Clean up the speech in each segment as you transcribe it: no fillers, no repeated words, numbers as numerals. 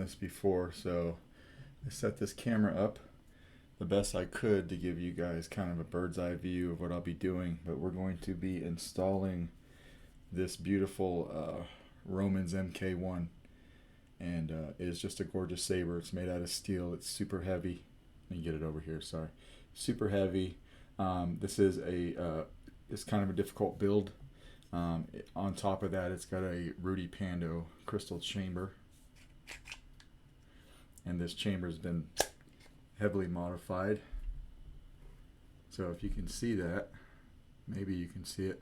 this before, so I set this camera up the best I could to give you guys kind of a bird's eye view of what I'll be doing. But we're going to be installing this beautiful Romans MK1, and it is just a gorgeous saber. It's made out of steel. It's super heavy. Let me get it over here. Sorry, super heavy. This is it's kind of a difficult build. On top of that, it's got a Rudy Pando crystal chamber, and this chamber's been heavily modified. So if you can see that, maybe you can see it.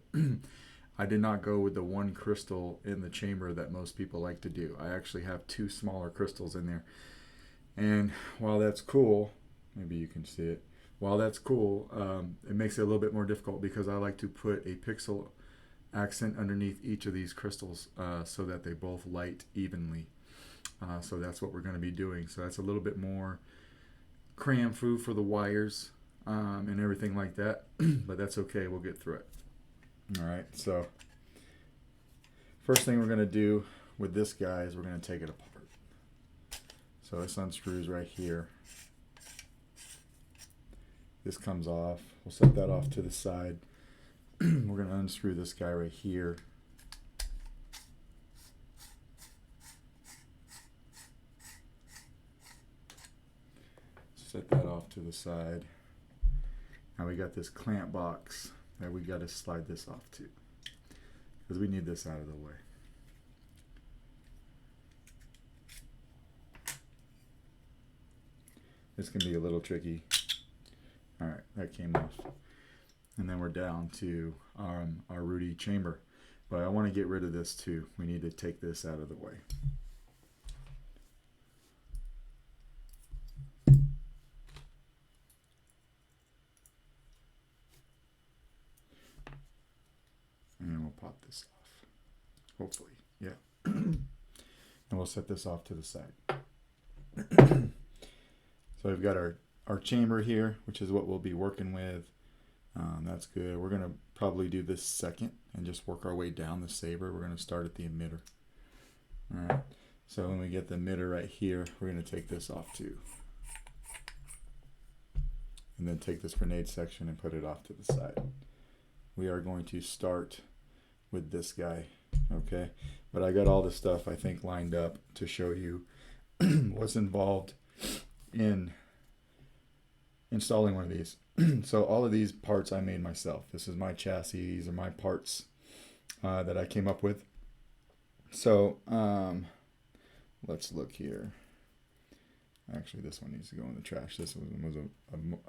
I did not go with the one crystal in the chamber that most people like to do. I actually have two smaller crystals in there, and while that's cool, maybe you can see it. While that's cool, it makes it a little bit more difficult because I like to put a pixel accent underneath each of these crystals so that they both light evenly. So that's what we're going to be doing. So that's a little bit more cram foo for the wires and everything like that, but that's okay. We'll get through it. All right. So first thing we're going to do with this guy is we're going to take it apart. So this unscrews right here. This comes off. We'll set that off to the side. We're going to unscrew this guy right here. Set that off to the side. Now we got this clamp box that we got to slide this off to, because we need this out of the way. This can be a little tricky. All right, that came off. And then we're down to our Rudy chamber. But I want to get rid of this too. We need to take this out of the way. And we'll pop this off. Hopefully, yeah. And we'll set this off to the side. So we've got our chamber here, which is what we'll be working with. That's good. We're going to probably do this second and just work our way down the saber. We're going to start at the emitter. All right. So when we get the emitter right here, we're going to take this off too. And then take this grenade section and put it off to the side. We are going to start with this guy. Okay. But I got all the stuff I think lined up to show you what's involved in installing one of these. So all of these parts I made myself. This is my chassis. These are my parts that I came up with. So let's look here. Actually, this one needs to go in the trash. This one was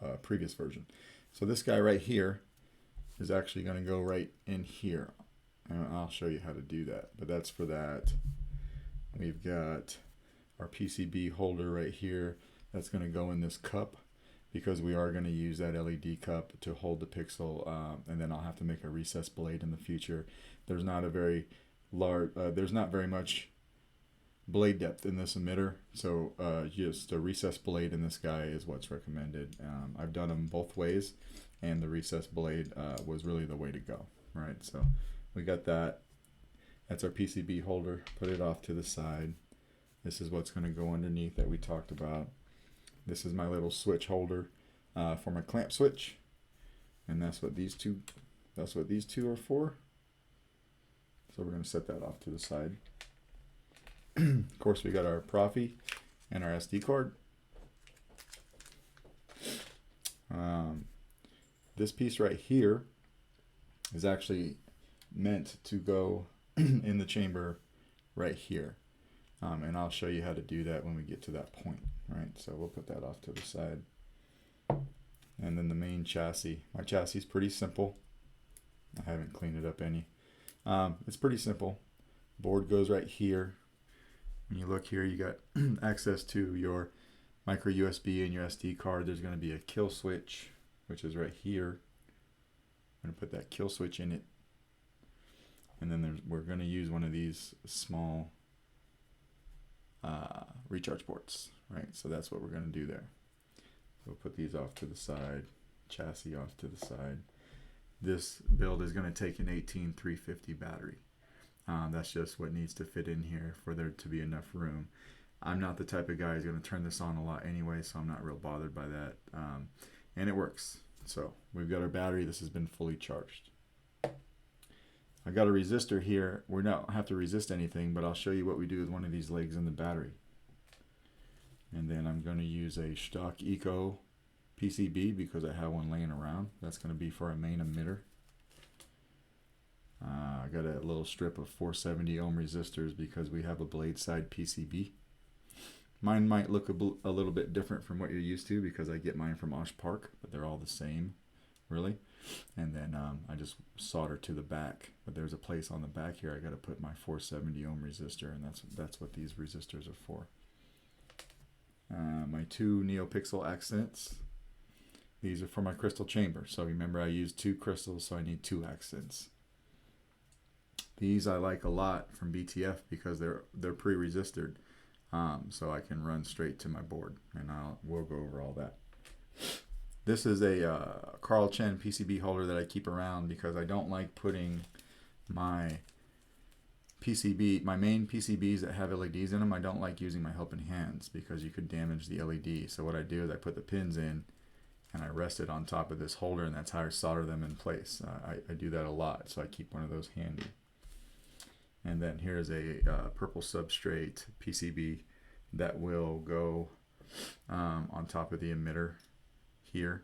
a previous version. So this guy right here is actually going to go right in here. And I'll show you how to do that. But that's for that. We've got our PCB holder right here. That's going to go in this cup, because we are going to use that LED cup to hold the pixel, and then I'll have to make a recessed blade in the future. There's not a very large, there's not very much blade depth in this emitter, so just a recessed blade in this guy is what's recommended. I've done them both ways, and the recessed blade was really the way to go, right? So we got that. That's our PCB holder. Put it off to the side. This is what's going to go underneath that we talked about. This is my little switch holder for my clamp switch, and that's what these two are for. So we're going to set that off to the side. Of course, we got our Proffie and our SD card. This piece right here is actually meant to go in the chamber right here, and I'll show you how to do that when we get to that point. Right, so we'll put that off to the side. And then the main chassis. My chassis is pretty simple. I haven't cleaned it up any. It's pretty simple. Board goes right here. When you look here, you got access to your micro USB and your SD card. There's going to be a kill switch, which is right here. I'm going to put that kill switch in it. And then we're going to use one of these small recharge ports, right? So that's what we're going to do there. We'll put these off to the side, chassis off to the side. This build is going to take an 18350 battery. That's just what needs to fit in here for there to be enough room. I'm not the type of guy who's going to turn this on a lot anyway, so I'm not real bothered by that. And it works. So we've got our battery. This has been fully charged. I got a resistor here. We don't have to resist anything, but I'll show you what we do with one of these legs in the battery. And then I'm going to use a stock Eco PCB because I have one laying around. That's going to be for a main emitter. I got a little strip of 470 ohm resistors because we have a blade side PCB. Mine might look a little bit different from what you're used to because I get mine from Osh Park, but they're all the same, really. And then I just solder to the back, but there's a place on the back here I got to put my 470 ohm resistor, and that's what these resistors are for. My 2 Neopixel Accents. These are for my crystal chamber. So remember, I used 2 crystals, so I need 2 accents. These I like a lot from BTF because they're pre-resistored, so I can run straight to my board, and we'll go over all that. This is a Carl Chen PCB holder that I keep around because I don't like putting my main PCBs that have LEDs in them. I don't like using my helping hands because you could damage the LED. So what I do is I put the pins in and I rest it on top of this holder, and that's how I solder them in place. I do that a lot, so I keep one of those handy. And then here's a purple substrate PCB that will go on top of the emitter here.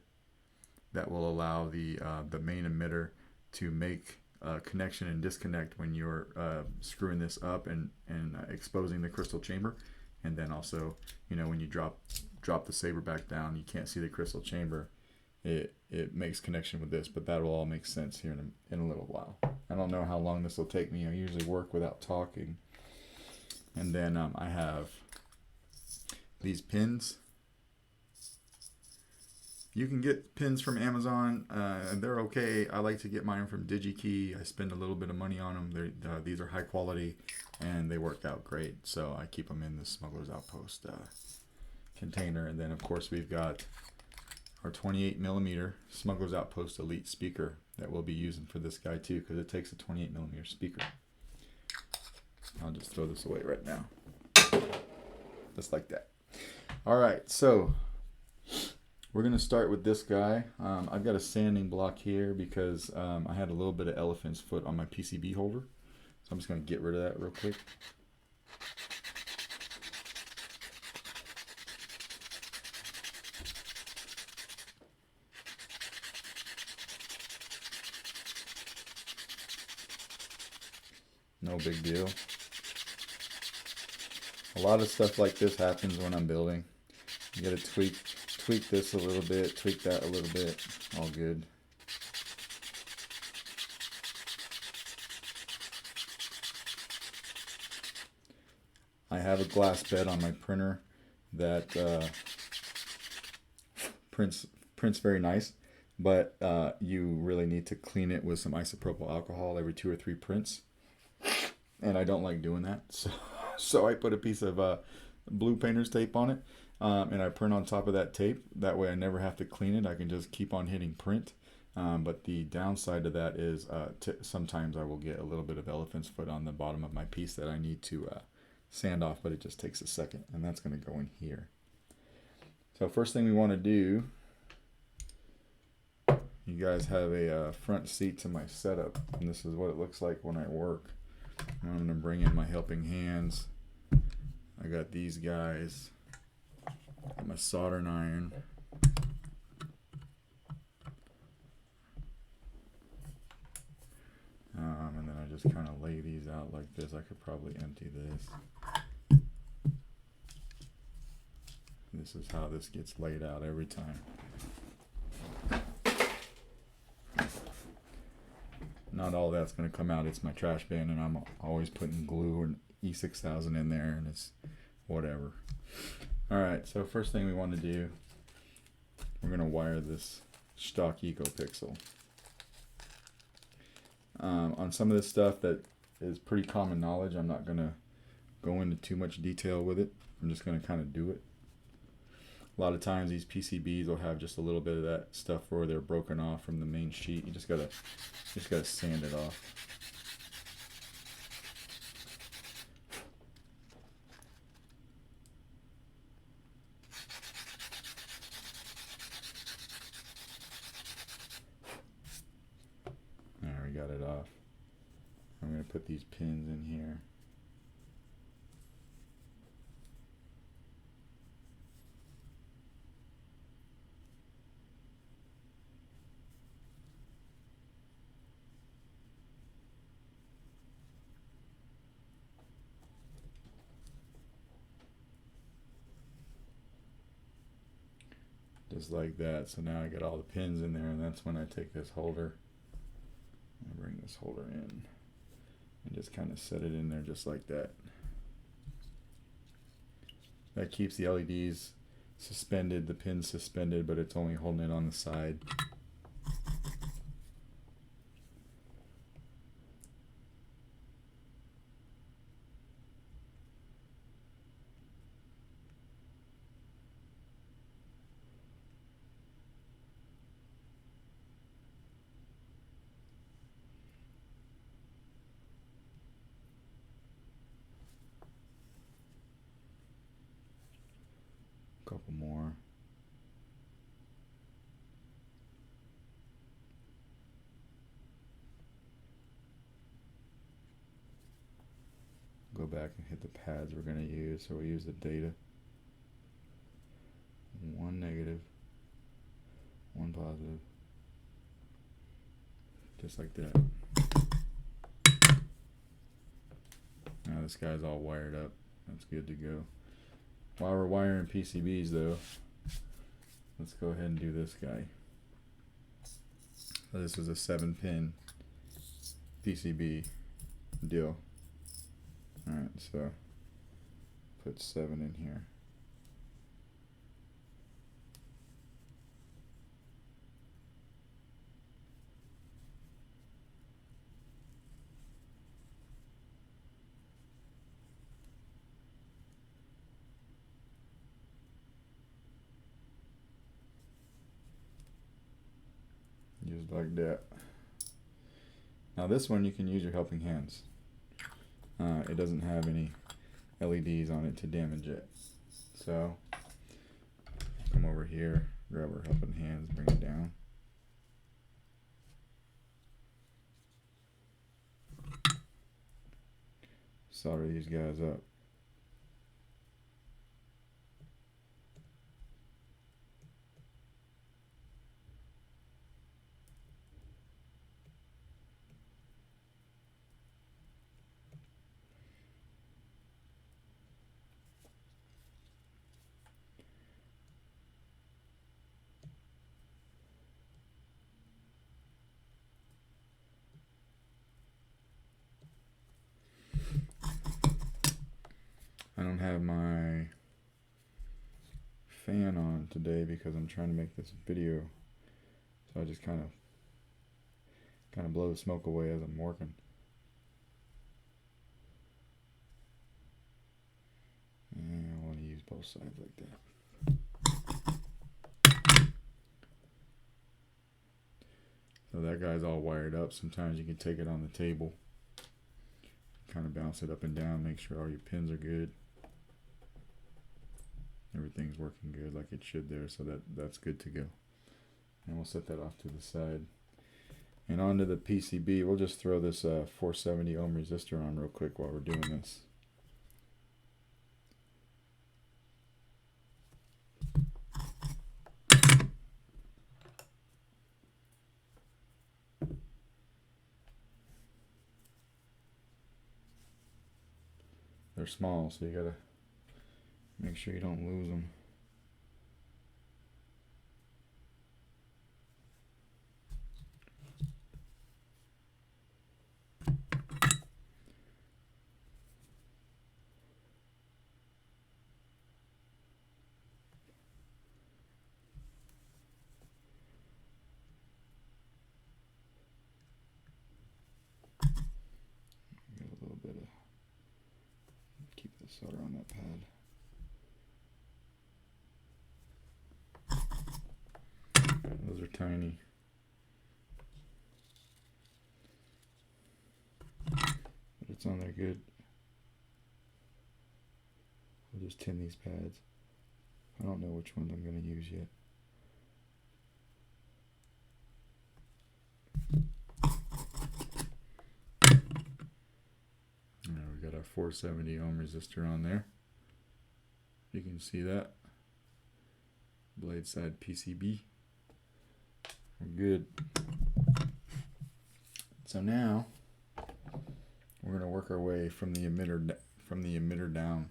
That will allow the main emitter to make connection and disconnect when you're screwing this up and exposing the crystal chamber. And then also, you know, when you drop the saber back down, you can't see the crystal chamber. It makes connection with this, but that will all make sense here in a little while. I don't know how long this will take me. I usually work without talking. And then I have these pins. You can get pins from Amazon, and they're okay. I like to get mine from DigiKey. I spend a little bit of money on them. These are high quality, and they work out great. So I keep them in the Smuggler's Outpost container. And then, of course, we've got our 28mm Smuggler's Outpost Elite speaker that we'll be using for this guy too, because it takes a 28mm speaker. I'll just throw this away right now. Just like that. Alright, so we're going to start with this guy. I've got a sanding block here because I had a little bit of elephant's foot on my PCB holder. So I'm just going to get rid of that real quick. No big deal. A lot of stuff like this happens when I'm building. You gotta tweak this a little bit, tweak that a little bit, all good. I have a glass bed on my printer that prints very nice, but you really need to clean it with some isopropyl alcohol every 2 or 3 prints. And I don't like doing that, so I put a piece of blue painter's tape on it, and I print on top of that tape. That way I never have to clean it. I can just keep on hitting print. But the downside to that is sometimes I will get a little bit of elephant's foot on the bottom of my piece that I need to sand off, but it just takes a second, and that's going to go in here. So first thing we want to do, you guys have a front seat to my setup, and this is what it looks like when I work. I'm going to bring in my helping hands. I got these guys, got my soldering iron. And then I just kind of lay these out like this. I could probably empty this. This is how this gets laid out every time. Not all that's going to come out. It's my trash bin, and I'm always putting glue and E6000 in there, and it's whatever. Alright, so first thing we want to do, we're going to wire this stock Ecopixel. On some of this stuff that is pretty common knowledge, I'm not going to go into too much detail with it. I'm just going to kind of do it. A lot of times these PCBs will have just a little bit of that stuff where they're broken off from the main sheet. You just gotta sand it off. got it off. I'm going to put these pins in here. Just like that. So now I got all the pins in there, and that's when I take this holder and bring this holder in and just kind of set it in there just like that. That keeps the LEDs suspended, the pins suspended, but it's only holding it on the side. Couple more. Go back and hit the pads we're going to use. So we use the data. 1 negative, 1 positive. Just like that. Now this guy's all wired up. That's good to go. While we're wiring PCBs though, let's go ahead and do this guy. So this is a 7-pin PCB deal. Alright, so put 7 in here. Just like that. Now this one you can use your helping hands. It doesn't have any LEDs on it to damage it. So come over here, grab our helping hands, bring it down. Solder these guys up. I don't have my fan on today because I'm trying to make this video, so I just kind of blow the smoke away as I'm working. And I want to use both sides like that. So that guy's all wired up. Sometimes you can take it on the table, kind of bounce it up and down, make sure all your pins are good. Everything's working good like it should there, so that's good to go. And we'll set that off to the side. And onto the PCB, we'll just throw this 470 ohm resistor on real quick while we're doing this. They're small, so you gotta make sure you don't lose them. Get a little bit of, keep the solder on that pad. Those are tiny. But it's on there good. I'll just tin these pads. I don't know which ones I'm going to use yet. 470 ohm resistor on there. You can see that. Blade side PCB. We're good. So now we're going to work our way from the emitter down. From the emitter down.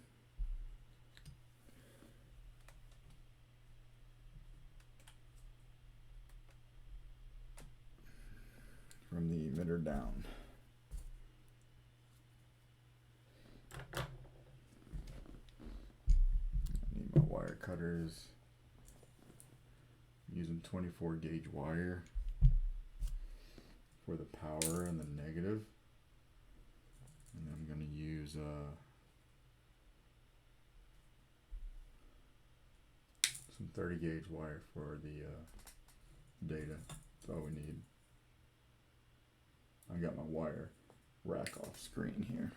I need my wire cutters. I'm using 24 gauge wire for the power and the negative. And I'm going to use some 30 gauge wire for the data. That's all we need. I got my wire rack off screen here.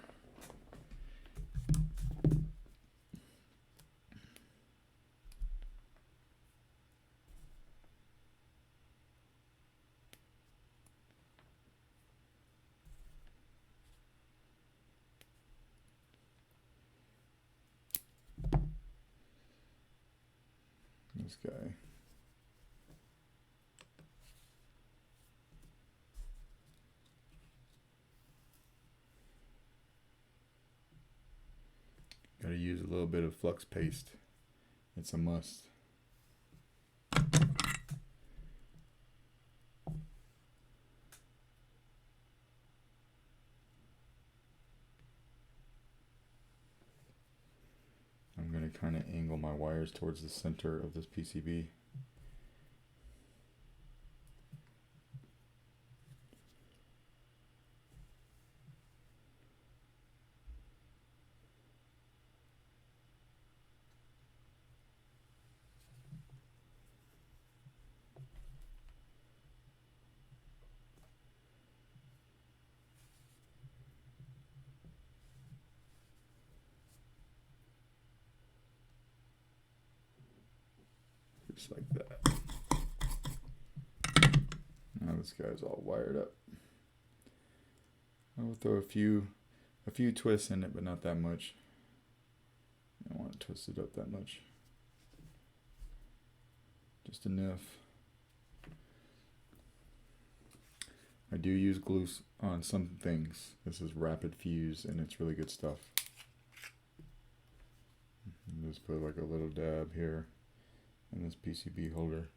This guy. Got to use a little bit of flux paste. It's a must. I'm going to kind of angle my wires towards the center of this PCB. Just like that. Now this guy's all wired up. I'll throw a few twists in it, but not that much. I don't want to twist it up that much. Just enough. I do use glue on some things. This is rapid fuse and it's really good stuff. Just put like a little dab here in this PCB holder.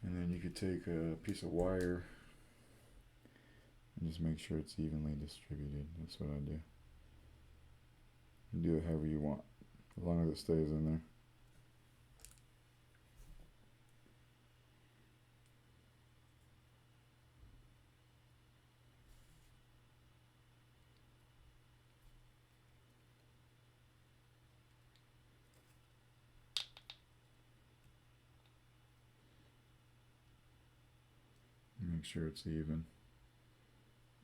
And then you could take a piece of wire and just make sure it's evenly distributed. That's what I do. You do it however you want, as long as it stays in there. Make sure it's even.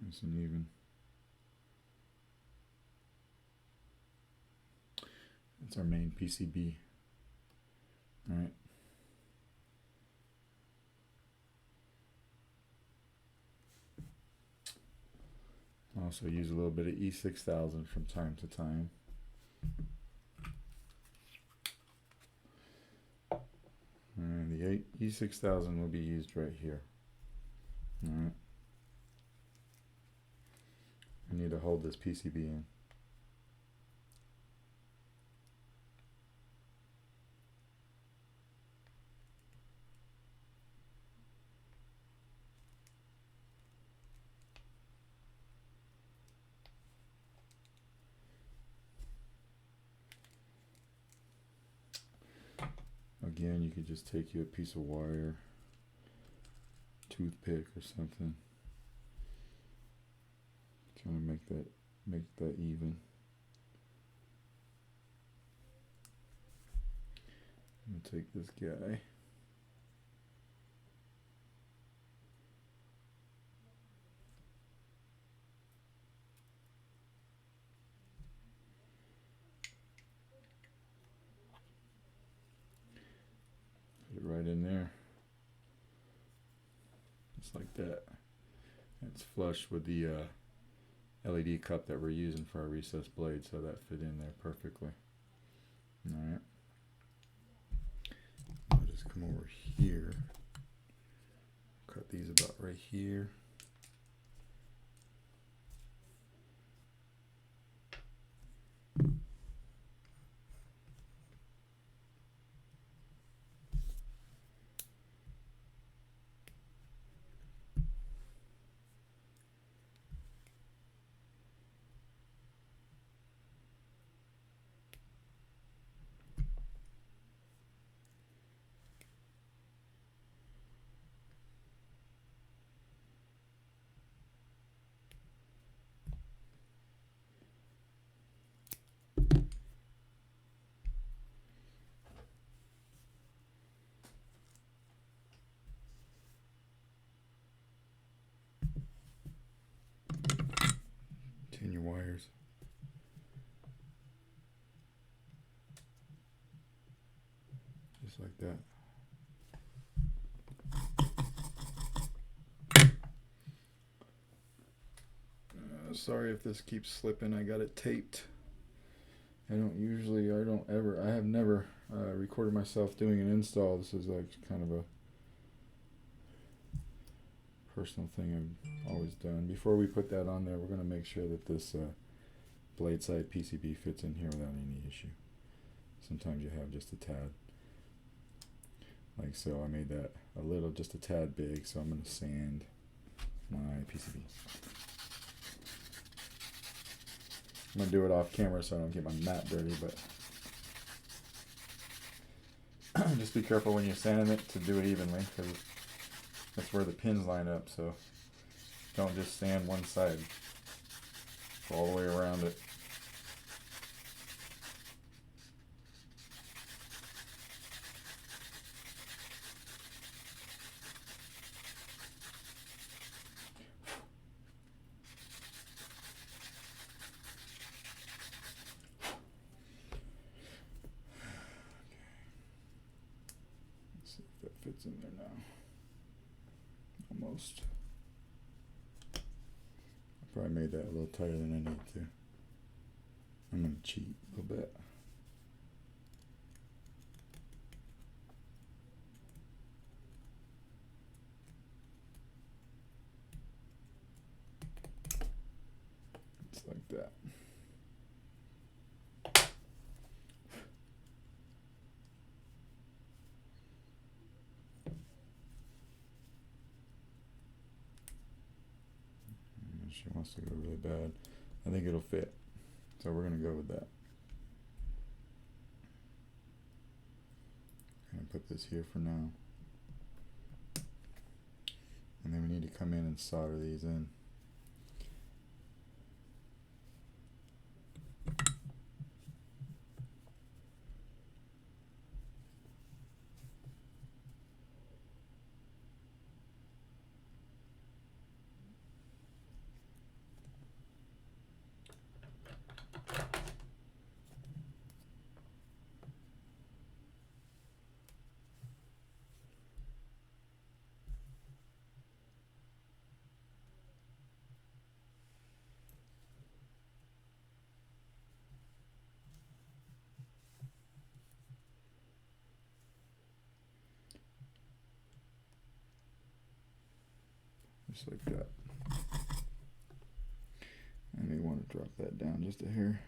Nice and even. That's our main PCB. Alright. Also use a little bit of E6000 from time to time. And the E6000 will be used right here. Alright. I need to hold this PCB in. Again, you could just take you a piece of wire, toothpick or something. Kind of make that even. I'm gonna take this guy. like that. It's flush with the LED cup that we're using for our recessed blade, so that fit in there perfectly. Alright. I'll just come over here. Cut these about right here. Tin your wires. Just like that. Sorry if this keeps slipping. I got it taped. I have never recorded myself doing an install. This is like kind of a personal thing I've always done. Before we put that on there, we're going to make sure that this blade side PCB fits in here without any issue. Sometimes you have just a tad. Like so, I made that just a tad big, so I'm going to sand my PCB. I'm going to do it off camera so I don't get my mat dirty, but just be careful when you're sanding it to do it evenly, because that's where the pins line up, so don't just sand one side. Go all the way around it. Fits in there now. Almost. I probably made that a little tighter than I need to. I'm going to cheat a little bit. It's like that. She wants to go really bad. I think it'll fit. So we're going to go with that. I'm going to put this here for now. And then we need to come in and solder these in. Just like that. I may want to drop that down just a hair.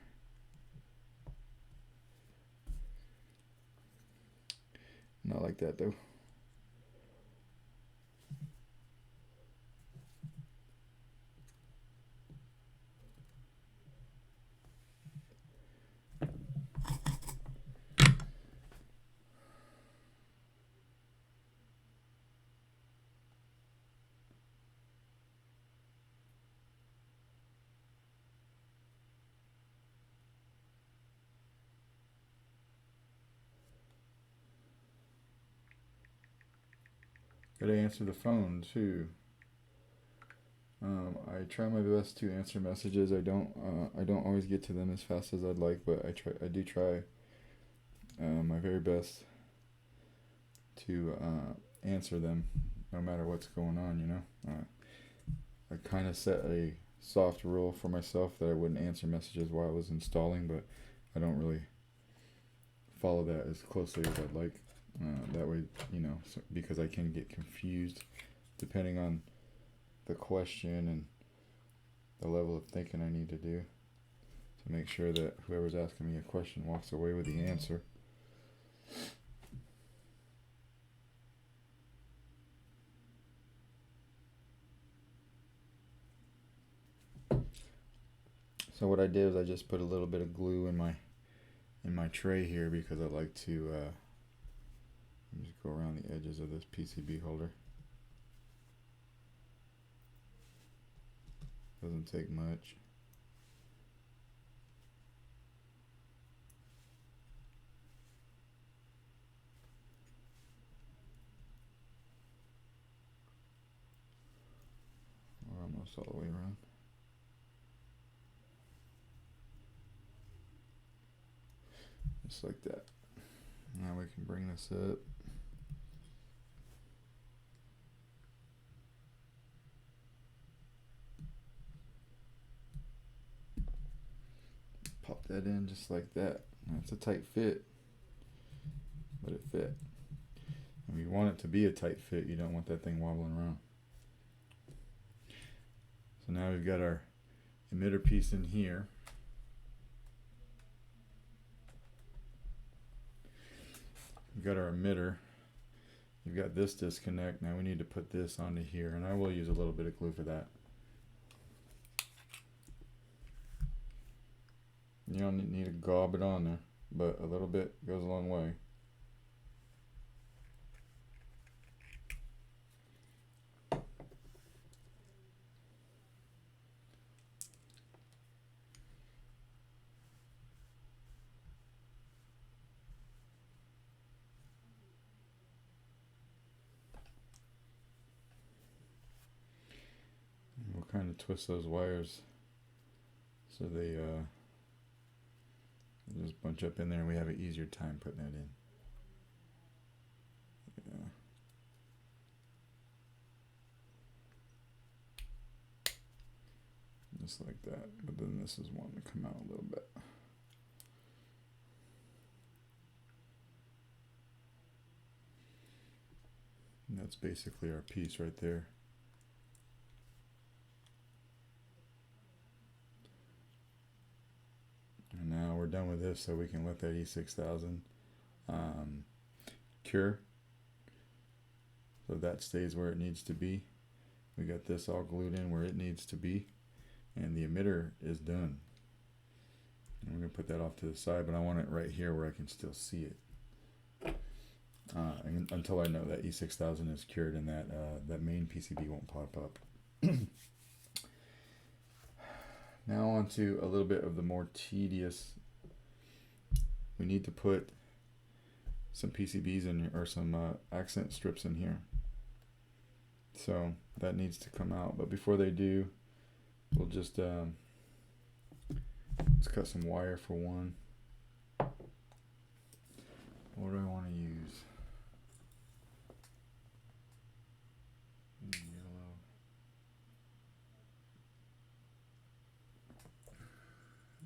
Not like that though. Gotta answer the phone too. I try my best to answer messages. I don't always get to them as fast as I'd like, but I do try my very best to answer them no matter what's going on, you know. I kind of set a soft rule for myself that I wouldn't answer messages while I was installing, but I don't really follow that as closely as I'd like. That way, you know, so, because I can get confused depending on the question and the level of thinking I need to do to make sure that whoever's asking me a question walks away with the answer. So what I did is I just put a little bit of glue in my tray here because I like to just go around the edges of this PCB holder. Doesn't take much. We're almost all the way around. Just like that. Now we can bring this up. Pop that in just like that. That's a tight fit, but it fit. And you want it to be a tight fit. You don't want that thing wobbling around. So now we've got our emitter piece in here. We've got our emitter. You've got this disconnect. Now we need to put this onto here, and I will use a little bit of glue for that. You don't need to gob it on there, but a little bit goes a long way. We'll kind of twist those wires so they just bunch up in there and we have an easier time putting that in. Yeah. Just like that, but then this is wanting to come out a little bit. And that's basically our piece right there. And now we're done with this, so we can let that E6000 cure. So that stays where it needs to be. We got this all glued in where it needs to be, and the emitter is done. And we're gonna put that off to the side, but I want it right here where I can still see it. And until I know that E6000 is cured and that that main PCB won't pop up. Now on to a little bit of the more tedious. We need to put some PCBs in here, or some accent strips in here. So that needs to come out. But before they do, we'll just let's cut some wire for one. What do I want to use? Yellow.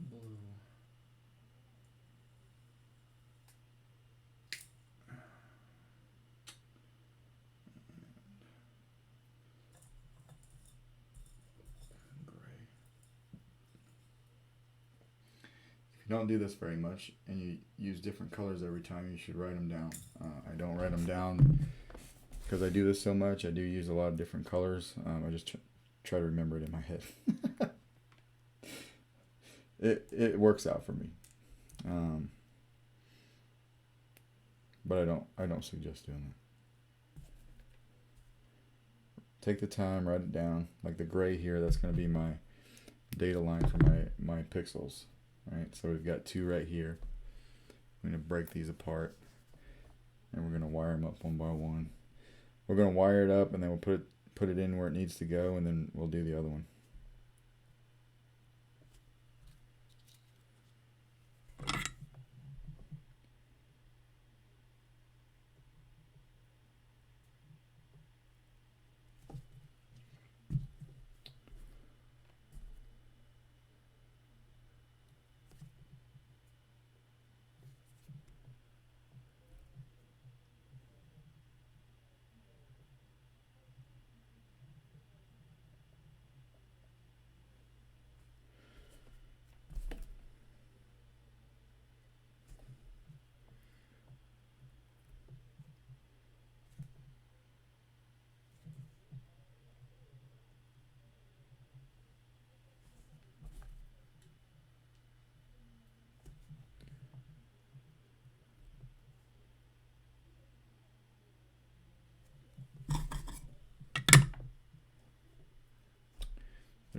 Blue. If you don't do this very much and you use different colors every time, you should write them down. I don't write them down because I do this so much. I do use a lot of different colors. I just try to remember it in my head. It works out for me, but I don't suggest doing that. Take the time, write it down. Like the gray here, that's going to be my data line for my pixels. Right, so we've got two right here. I'm going to break these apart, and we're going to wire them up one by one. We're going to wire it up, and then we'll put it in where it needs to go, and then we'll do the other one.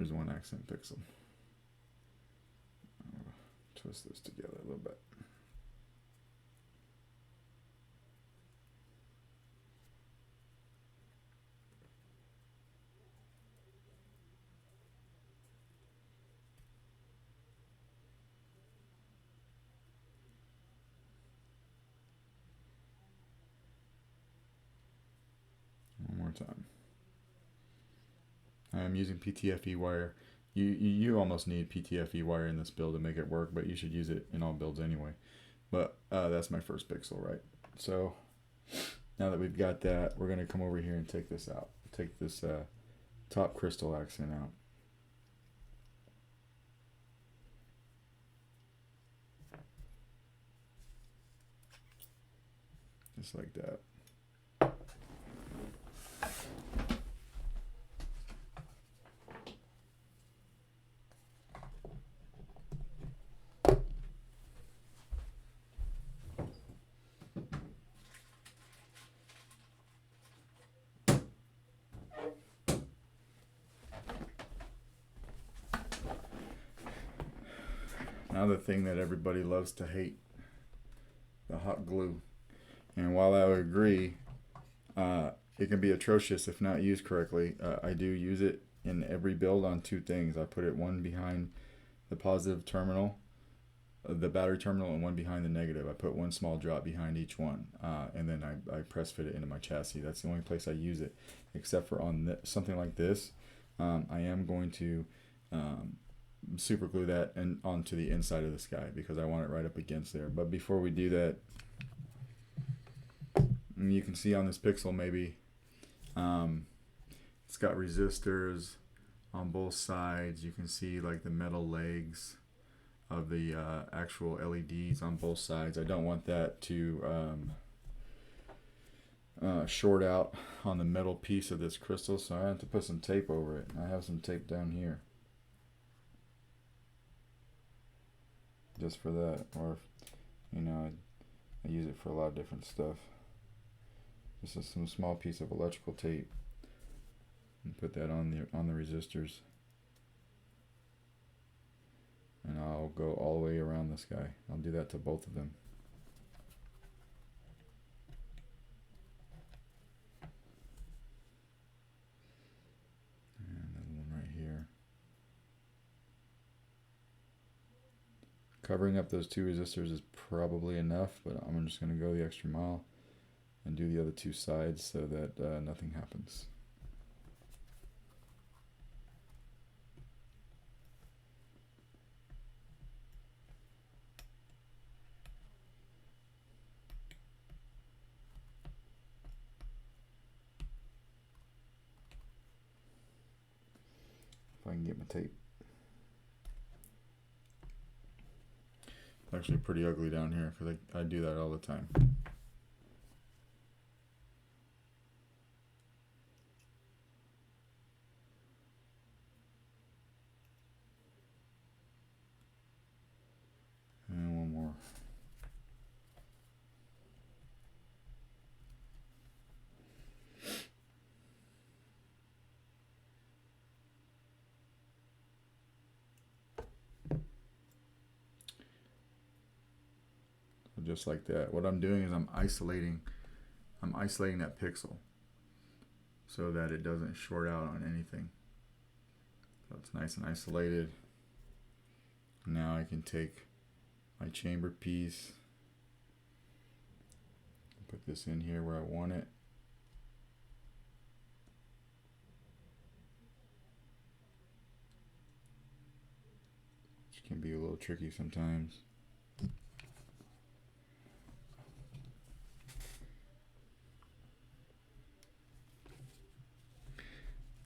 Here's one accent pixel. I'll twist this together a little bit. One more time. I'm using PTFE wire. You almost need PTFE wire in this build to make it work, but you should use it in all builds anyway. But that's my first pixel, right? So now that we've got that, we're going to come over here and take this out. Take this top crystal accent out. Just like that. Now the thing that everybody loves to hate, the hot glue. And while I would agree, it can be atrocious if not used correctly. I do use it in every build on two things. I put it one behind the positive terminal, the battery terminal, and one behind the negative. I put one small drop behind each one, and then I press fit it into my chassis. That's the only place I use it, except for on something like this. I am going to super glue that and onto the inside of this guy because I want it right up against there. But before we do that, you can see on this pixel maybe it's got resistors on both sides. You can see like the metal legs of the actual LEDs on both sides. I don't want that to short out on the metal piece of this crystal, so I have to put some tape over it. I have some tape down here just for that, or you know, I use it for a lot of different stuff. This is some small piece of electrical tape, and put that on the resistors, and I'll go all the way around this guy. I'll do that to both of them. And another one right here. Covering up those two resistors is probably enough, but I'm just going to go the extra mile and do the other two sides so that nothing happens. If I can get my tape. It's actually pretty ugly down here because I do that all the time. And one more. Just like that. What I'm doing is I'm isolating that pixel so that it doesn't short out on anything. So it's nice and isolated. Now I can take my chamber piece, put this in here where I want it. Which can be a little tricky sometimes.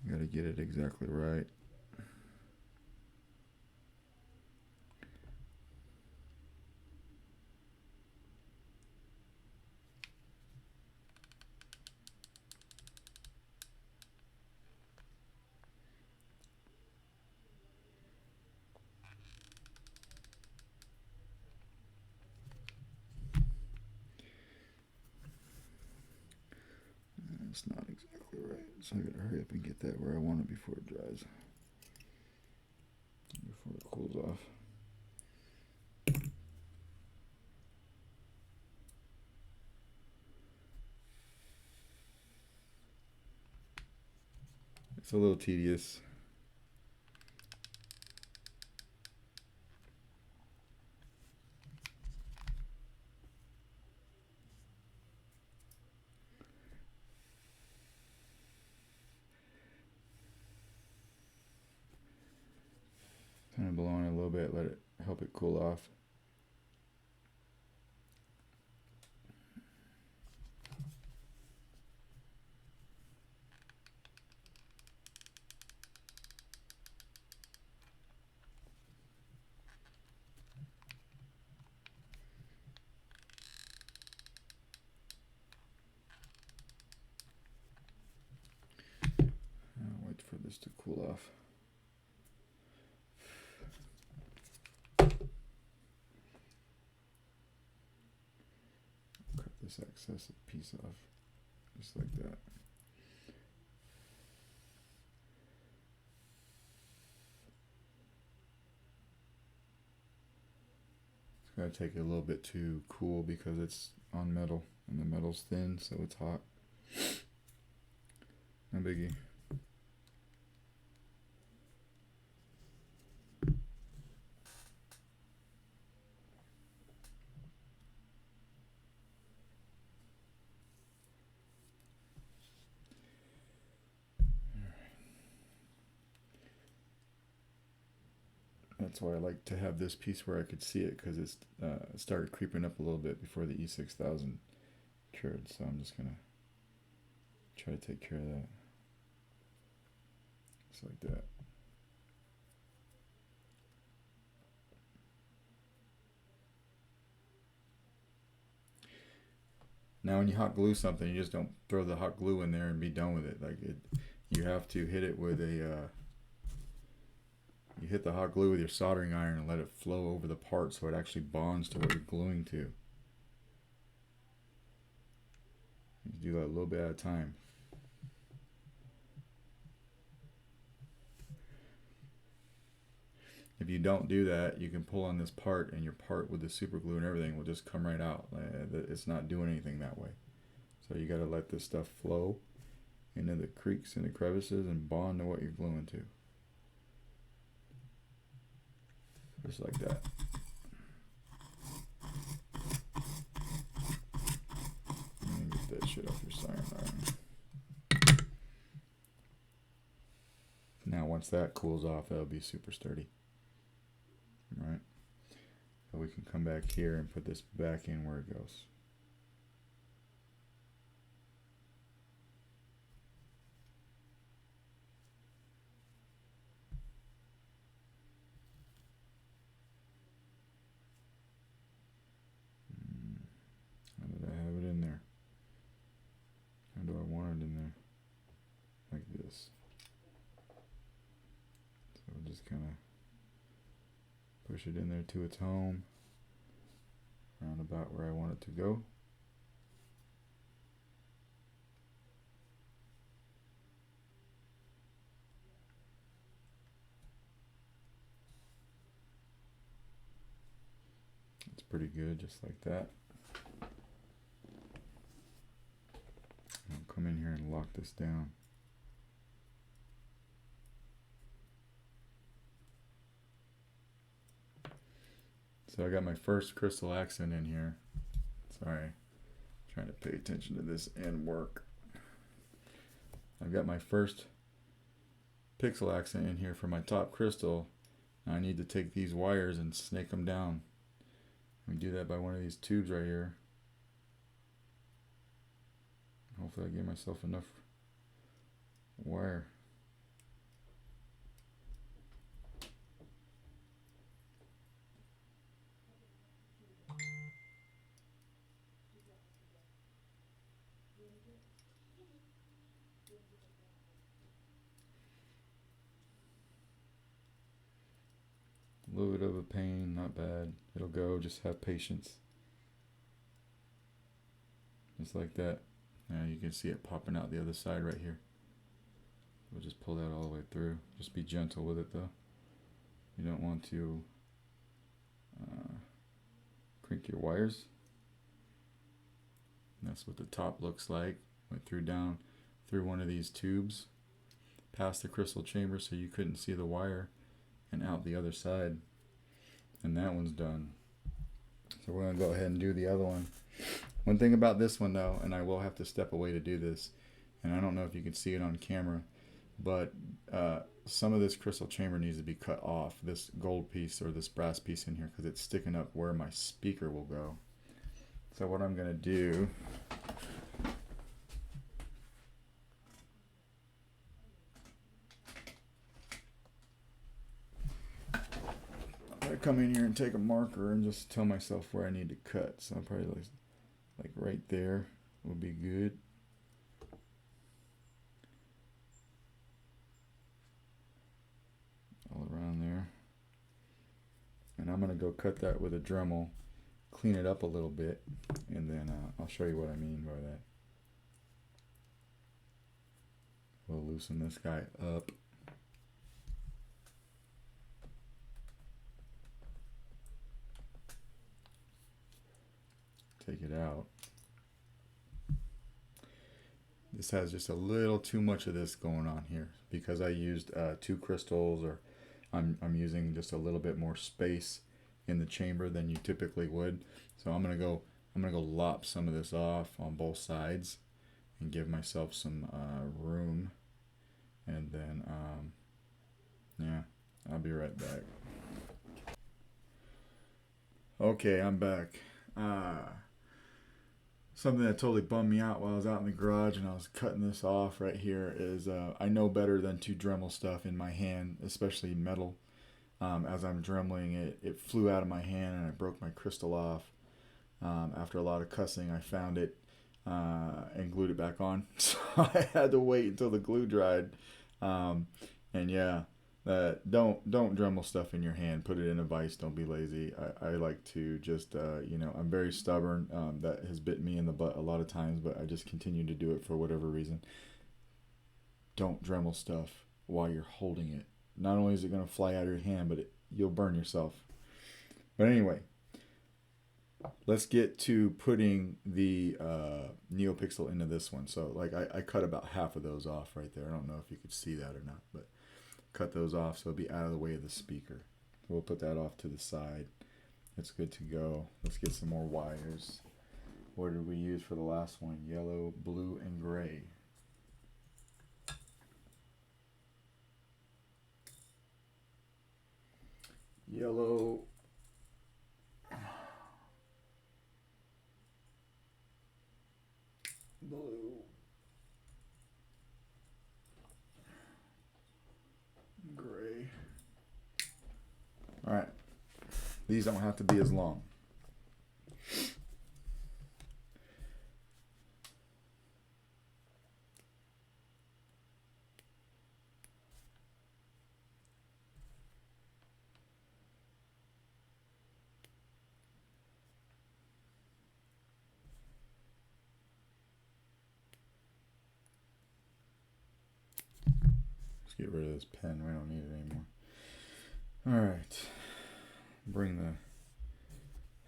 Got to get it exactly right. It's not exactly right, so I gotta hurry up and get that where I want it before it dries. before it cools off. It's a little tedious. Kind of blow on it a little bit, let it help it cool off. I'll wait for this to cool off. Cut this excess piece off, just like that. It's going to take it a little bit to cool because it's on metal and the metal's thin, so it's hot. No biggie. That's why I like to have this piece where I could see it, because it's started creeping up a little bit before the E6000 cured. So I'm just gonna try to take care of that. Just like that. Now when you hot glue something, you just don't throw the hot glue in there and be done with it. Like you have to hit it with a you hit the hot glue with your soldering iron and let it flow over the part so it actually bonds to what you're gluing to. You do that a little bit at a time. If you don't do that, you can pull on this part and your part with the super glue and everything will just come right out. It's not doing anything that way. So you got to let this stuff flow into the creaks and the crevices and bond to what you're gluing to. Just like that. And get that shit off your soldering iron. Now once that cools off, that'll be super sturdy. Right? So we can come back here and put this back in where it goes. How did I have it in there? How do I want it in there? Like this. So we'll just kind of push it in there to its home, around about where I want it to go. It's pretty good, just like that. I'll come in here and lock this down. So I got my first crystal accent in here. Sorry, trying to pay attention to this and work. I've got my first pixel accent in here for my top crystal. Now I need to take these wires and snake them down. We do that by one of these tubes right here. Hopefully I give myself enough wire. A little bit of a pain, not bad. It'll go, just have patience. Just like that. Now you can see it popping out the other side right here. We'll just pull that all the way through. Just be gentle with it though. You don't want to crank your wires. And that's what the top looks like. Went through down through one of these tubes, past the crystal chamber so you couldn't see the wire, and out the other side. And that one's done. So we're going to go ahead and do the other one. One thing about this one though, and I will have to step away to do this, and I don't know if you can see it on camera, but some of this crystal chamber needs to be cut off, this gold piece or this brass piece in here, because it's sticking up where my speaker will go. So what I'm going to do, I'm going to come in here and take a marker and just tell myself where I need to cut. So I'll probably like right there would be good. All around there. And I'm going to go cut that with a Dremel, clean it up a little bit, and then I'll show you what I mean by that. We'll loosen this guy up. Take it out. This has just a little too much of this going on here because I used 2 crystals, or I'm using just a little bit more space in the chamber than you typically would. So I'm gonna go lop some of this off on both sides and give myself some room, and then yeah, I'll be right back. Okay, I'm back. Something that totally bummed me out while I was out in the garage and I was cutting this off right here is I know better than to Dremel stuff in my hand, especially metal. As I'm dremeling it, it flew out of my hand and I broke my crystal off. After a lot of cussing, I found it and glued it back on. So I had to wait until the glue dried. And yeah, don't Dremel stuff in your hand. Put it in a vise. Don't be lazy. I like to just you know, I'm very stubborn. That has bit me in the butt a lot of times, but I just continue to do it for whatever reason. Don't Dremel stuff while you're holding it. Not only is it going to fly out of your hand, but you'll burn yourself. But anyway, let's get to putting the Neopixel into this one. So like I cut about half of those off right there. I don't know if you could see that or not, but cut those off so it'll be out of the way of the speaker. We'll put that off to the side. It's good to go. Let's get some more wires. What did we use for the last one? Yellow, blue, and gray. Yellow, blue, gray. All right, these don't have to be as long. Get rid of this pen, we don't need it anymore. All right, bring the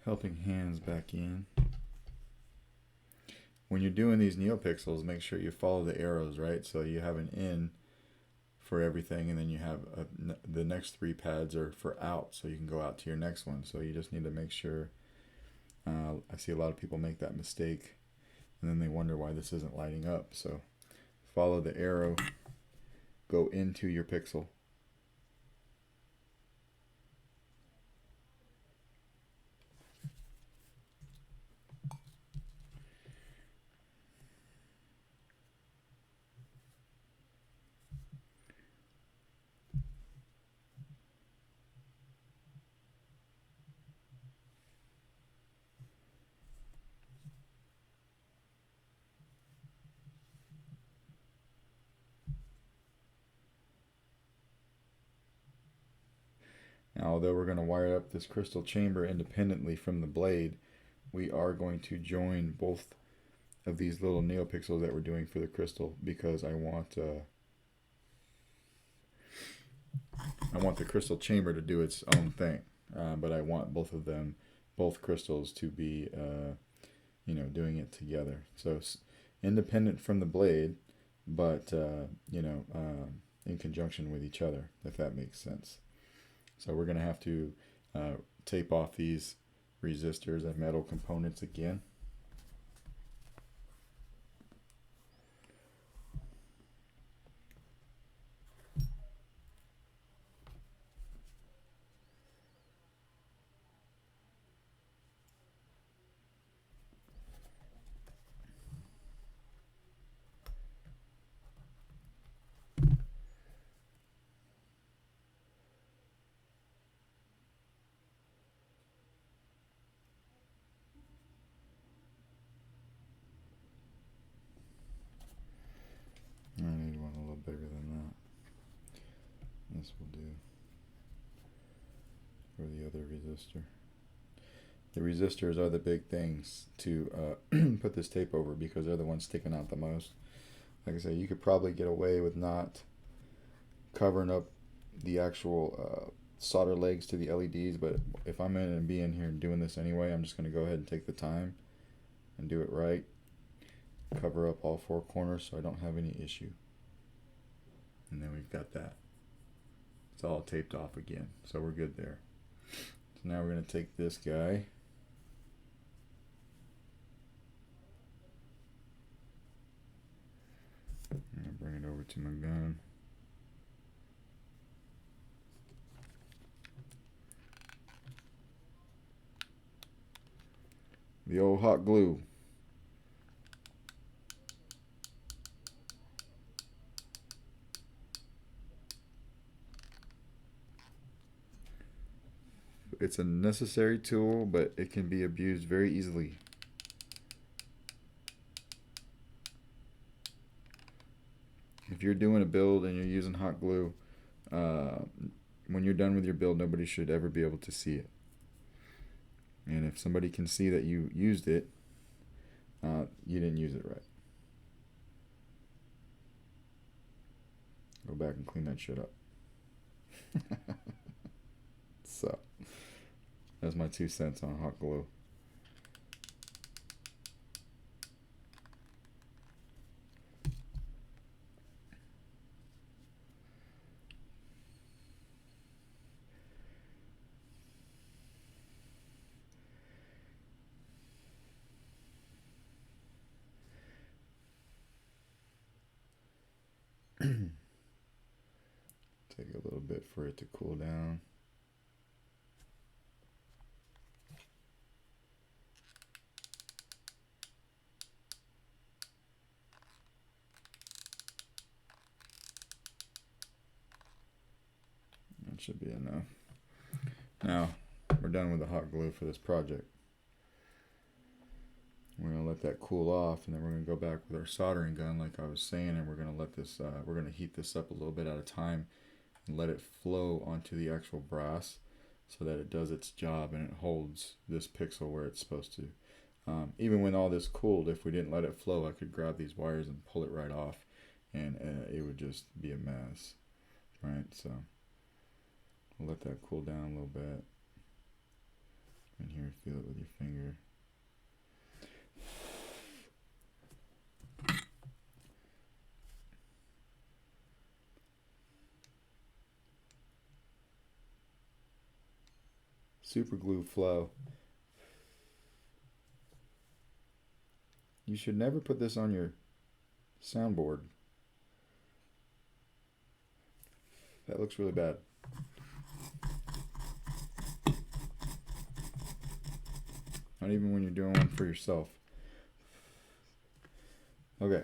helping hands back in. When you're doing these Neopixels, make sure you follow the arrows, right? So you have an in for everything, and then you have the next 3 pads are for out, so you can go out to your next one. So you just need to make sure. I see a lot of people make that mistake, and then they wonder why this isn't lighting up. So follow the arrow. Go into your pixel. Now, although we're going to wire up this crystal chamber independently from the blade, we are going to join both of these little Neopixels that we're doing for the crystal, because I want want the crystal chamber to do its own thing, but I want both crystals to be, you know, doing it together. So it's independent from the blade, but you know, in conjunction with each other, if that makes sense. So we're going to have to tape off these resistors and metal components again. I need one a little bigger than that. This will do for the other resistor. The resistors are the big things to put this tape over because they're the ones sticking out the most. Like I said, you could probably get away with not covering up the actual solder legs to the LEDs, but if I'm going to be in here doing this anyway, I'm just going to go ahead and take the time and do it right. Cover up all four corners so I don't have any issue. And then we've got that. It's all taped off again, so we're good there. So now we're going to take this guy. I'm going to bring it over to my gun. The old hot glue. It's a necessary tool, but it can be abused very easily. If you're doing a build and you're using hot glue, when you're done with your build, nobody should ever be able to see it. And if somebody can see that you used it, you didn't use it right. Go back and clean that shit up. So, that's my 2 cents on hot glue. Take a little bit for it to cool down. That should be enough. Now, we're done with the hot glue for this project. We're going to let that cool off, and then we're going to go back with our soldering gun like I was saying, and we're going to let this, we're going to heat this up a little bit at a time and let it flow onto the actual brass so that it does its job and it holds this pixel where it's supposed to. Even when all this cooled, if we didn't let it flow, I could grab these wires and pull it right off, and it would just be a mess, right? So we'll let that cool down a little bit. And here, feel it with your finger. Super glue flow. You should never put this on your soundboard. That looks really bad. Not even when you're doing one for yourself. Okay.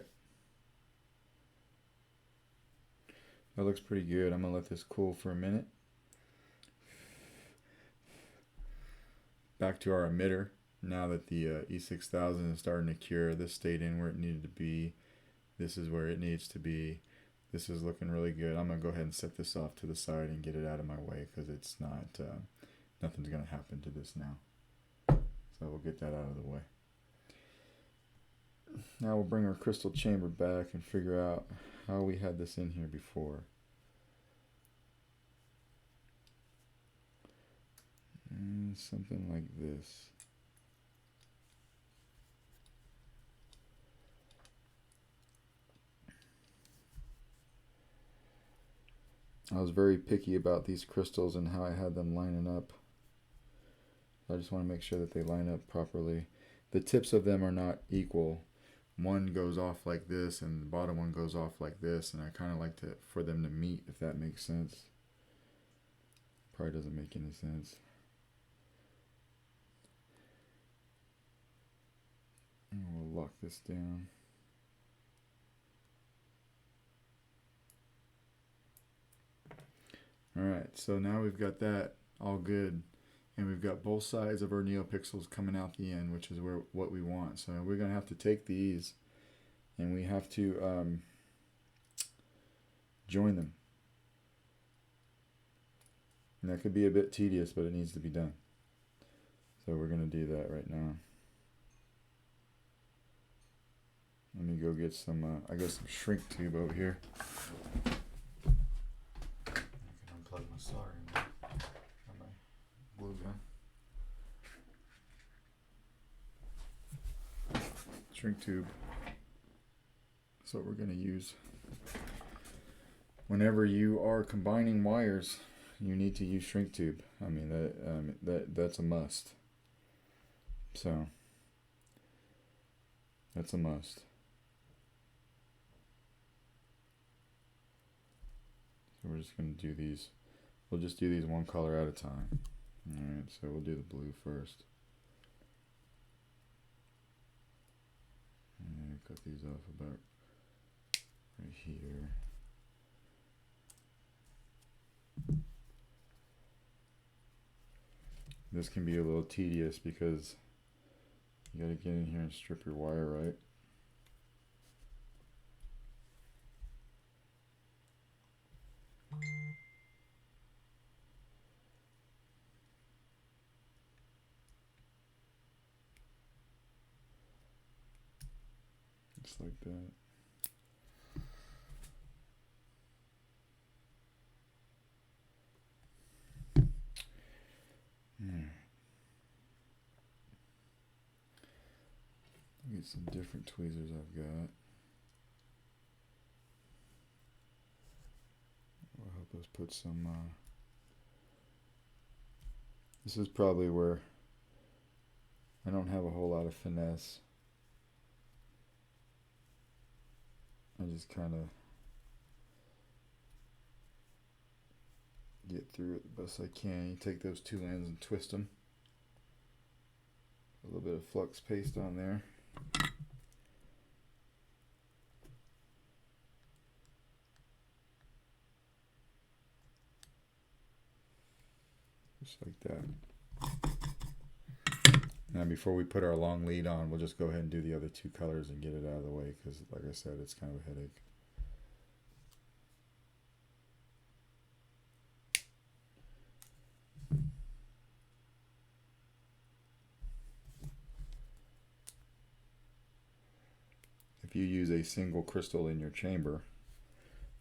That looks pretty good. I'm going to let this cool for a minute. Back to our emitter. Now that the E6000 is starting to cure, this stayed in where it needed to be. This is where it needs to be. This is looking really good. I'm going to go ahead and set this off to the side and get it out of my way because it's not, nothing's going to happen to this now. So we'll get that out of the way. Now we'll bring our crystal chamber back and figure out how we had this in here before. something like this. I was very picky about these crystals and how I had them lining up. I just want to make sure that they line up properly. The tips of them are not equal. One goes off like this and the bottom one goes off like this, and I kind of like for them to meet, if that makes sense. Probably doesn't make any sense. And we'll lock this down. Alright, so now we've got that all good. And we've got both sides of our Neopixels coming out the end, which is what we want. So we're going to have to take these and we have to join them. And that could be a bit tedious, but it needs to be done. So we're going to do that right now. Let me go get some, I got some shrink tube over here. I can unplug my soldering on my glue gun. Shrink tube. That's what we're going to use. Whenever you are combining wires, you need to use shrink tube. I mean, that's a must. So, that's a must. So we're just going to do these. We'll just do these one color at a time. Alright, so we'll do the blue first. And cut these off about right here. This can be a little tedious because you got to get in here and strip your wire right. Just like that. Get some different tweezers I've got. I'll help us put some, this is probably where I don't have a whole lot of finesse. I just kind of get through it the best I can. You take those two ends and twist them. A little bit of flux paste on there. Just like that. Now before we put our long lead on, we'll just go ahead and do the other two colors and get it out of the way, because like I said, it's kind of a headache. If you use a single crystal in your chamber,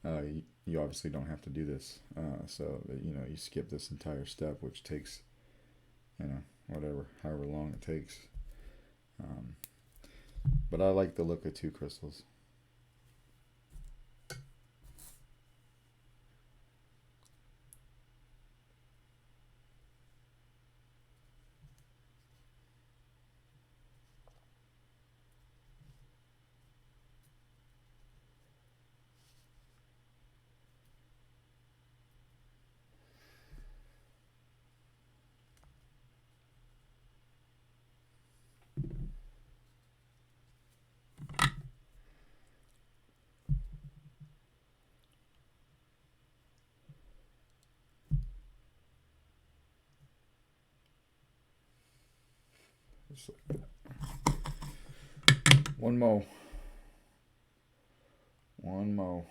you obviously don't have to do this. So you know, you skip this entire step, which takes, you know, however long it takes. But I like the look of two crystals. Just like that. One more. One more.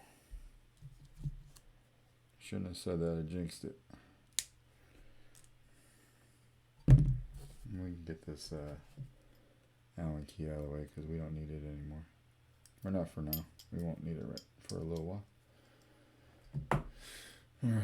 Shouldn't have said that, I jinxed it. We can get this Allen key out of the way because we don't need it anymore. Or not for now. We won't need it for a little while. Alright.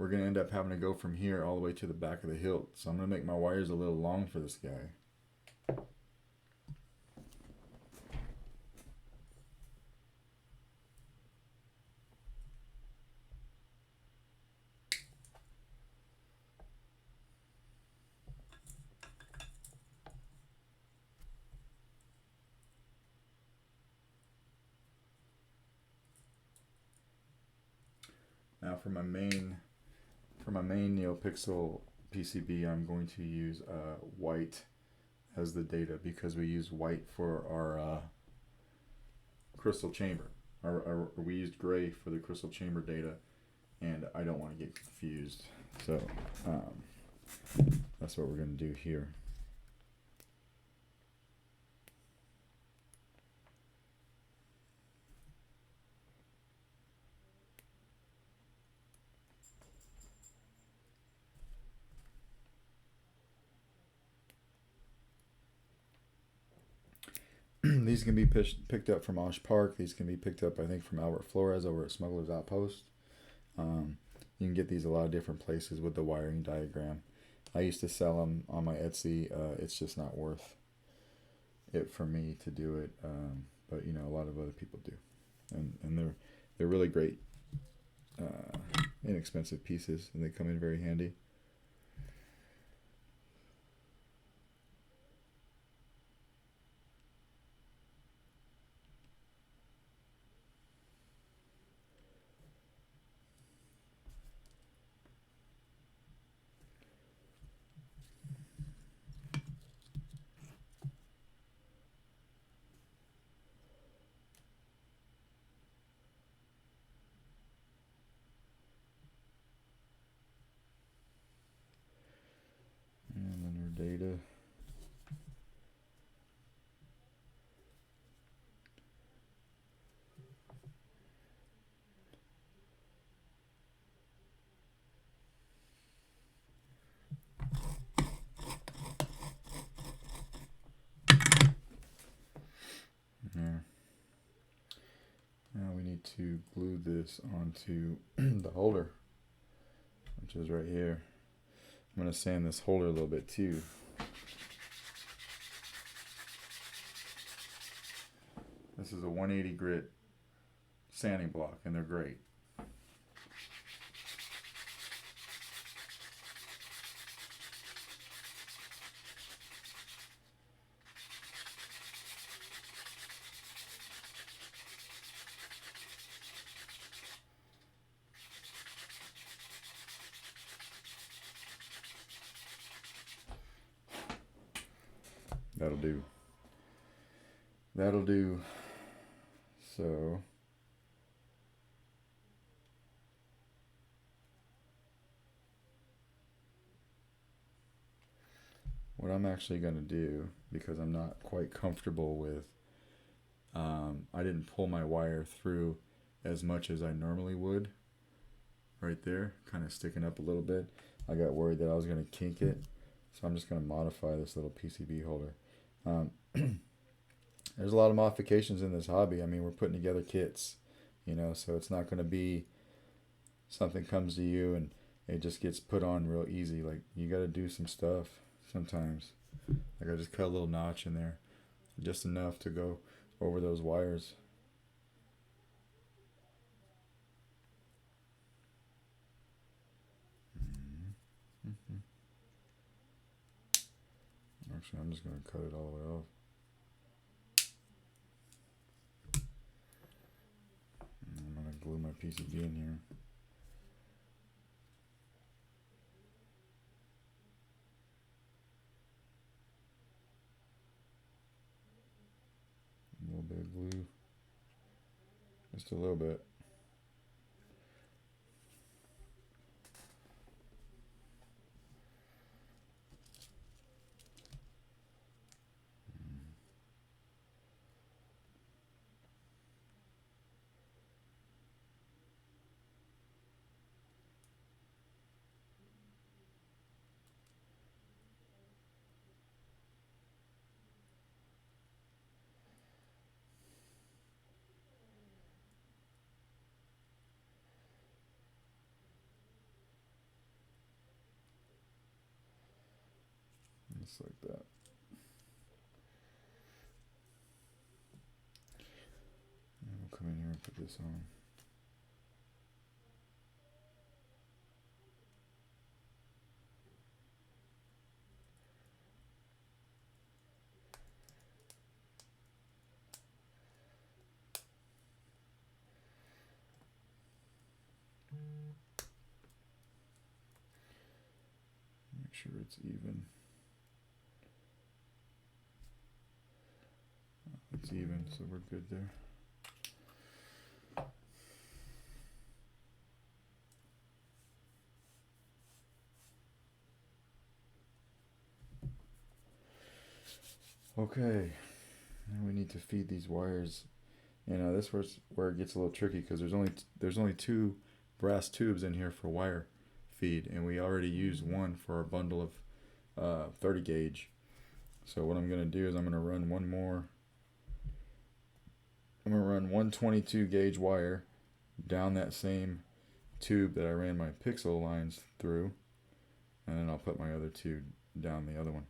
we're going to end up having to go from here all the way to the back of the hilt. So I'm going to make my wires a little long for this guy. Now for my main Neopixel PCB, I'm going to use white as the data because we use white for our crystal chamber. We used gray for the crystal chamber data, and I don't want to get confused. So that's what we're going to do here. These can be picked up from Osh Park. These can be picked up, I think, from Albert Flores over at Smuggler's Outpost. You can get these a lot of different places with the wiring diagram. I used to sell them on my Etsy. It's just not worth it for me to do it, but you know, a lot of other people do, and they're really great, inexpensive pieces, and they come in very handy. And then our data. Now we need to glue this onto the holder, which is right here. I'm going to sand this holder a little bit too. This is a 180 grit sanding block, and they're great. That'll do. That'll do. So what I'm actually going to do, because I'm not quite comfortable with, I didn't pull my wire through as much as I normally would. Right there, kind of sticking up a little bit. I got worried that I was going to kink it, so I'm just going to modify this little PCB holder. There's a lot of modifications in this hobby. I mean, we're putting together kits, you know, so it's not going to be something comes to you and it just gets put on real easy. Like, you got to do some stuff sometimes. Like, I just cut a little notch in there, just enough to go over those wires. Actually, I'm just going to cut it all the way off. I'm going to glue my PCB in here. A little bit of glue. Just a little bit. Just like that. And we'll come in here and put this on. Make sure it's even. It's even, so we're good there. Okay, now we need to feed these wires. And this was where it gets a little tricky because there's only 2 brass tubes in here for wire feed, and we already used one for our bundle of 30 gauge. So what I'm going to do is I'm going to run one more. I'm going to run 122 gauge wire down that same tube that I ran my pixel lines through, and then I'll put my other 2 down the other one.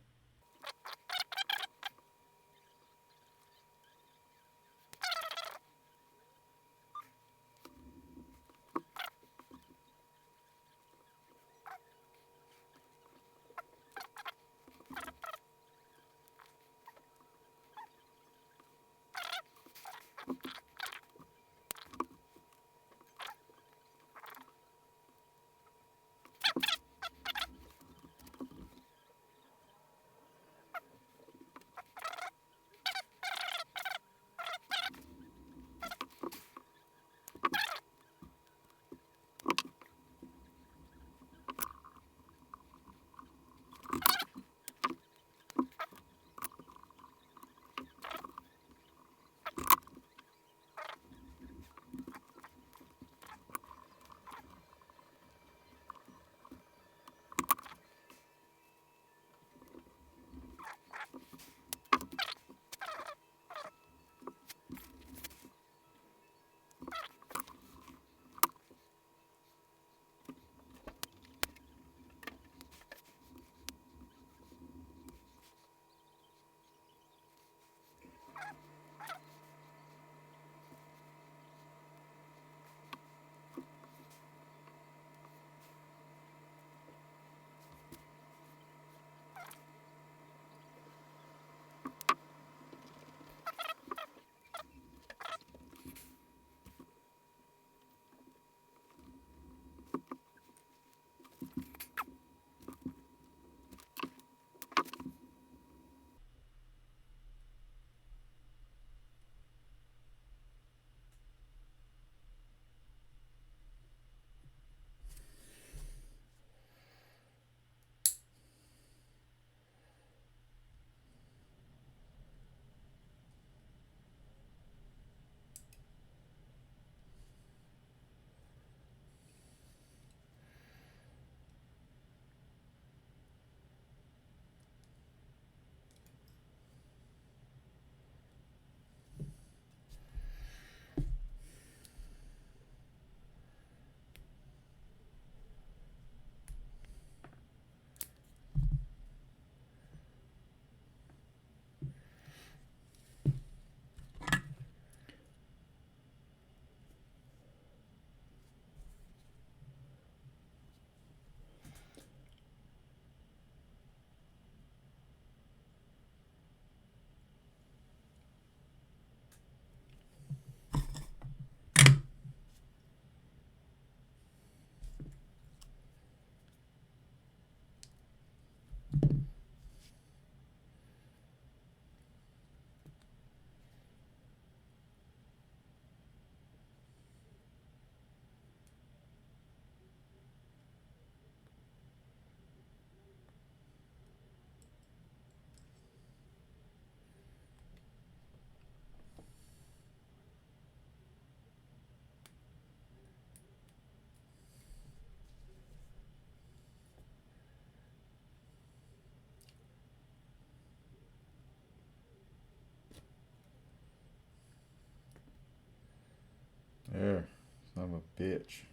There, son of a bitch.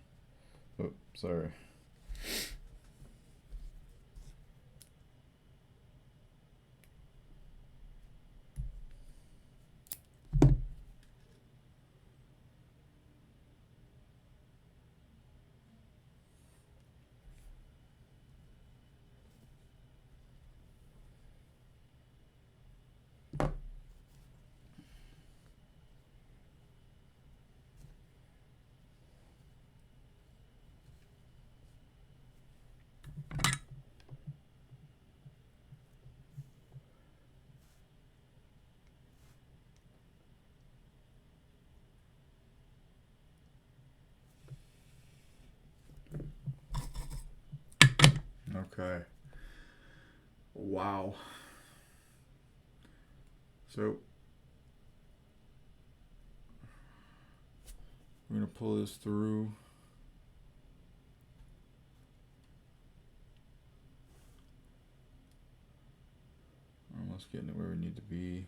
Oh, sorry. Okay. Wow. So we're going to pull this through. We're almost getting it where we need to be.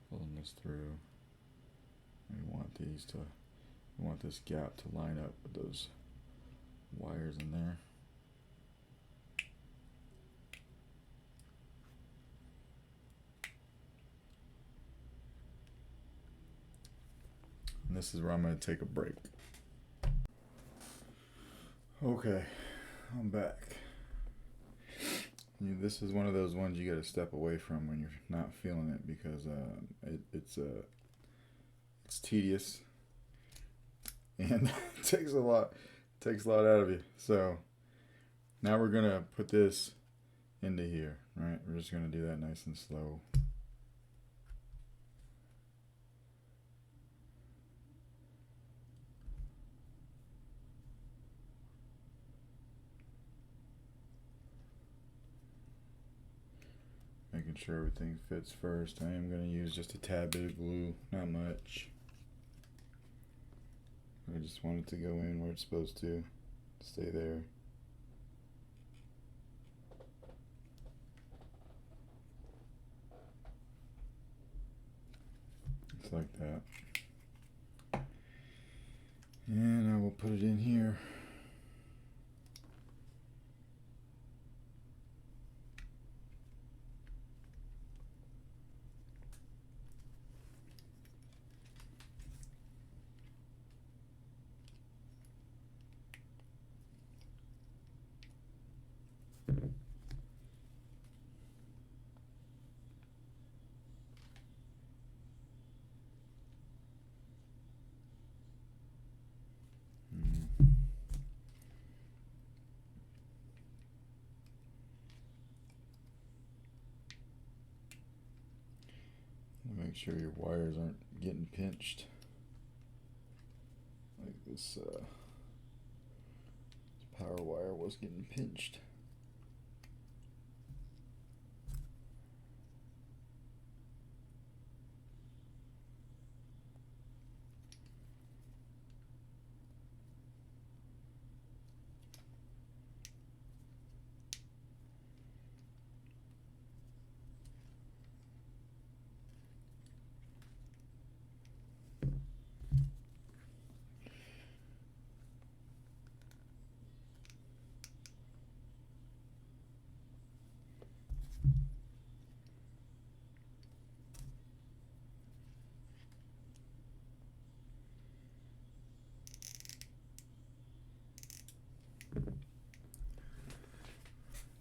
Pulling this through. We want this gap to line up with those wires in there. And this is where I'm going to take a break. Okay, I'm back. This is one of those ones you got to step away from when you're not feeling it, because it's tedious and it takes a lot out of you. So now we're gonna put this into here, right? We're just gonna do that nice and slow. Making sure everything fits first. I am going to use just a tad bit of glue, not much. I just want it to go in where it's supposed to, stay there. Just like that. And I will put it in here. Make sure your wires aren't getting pinched. Like this power wire was getting pinched.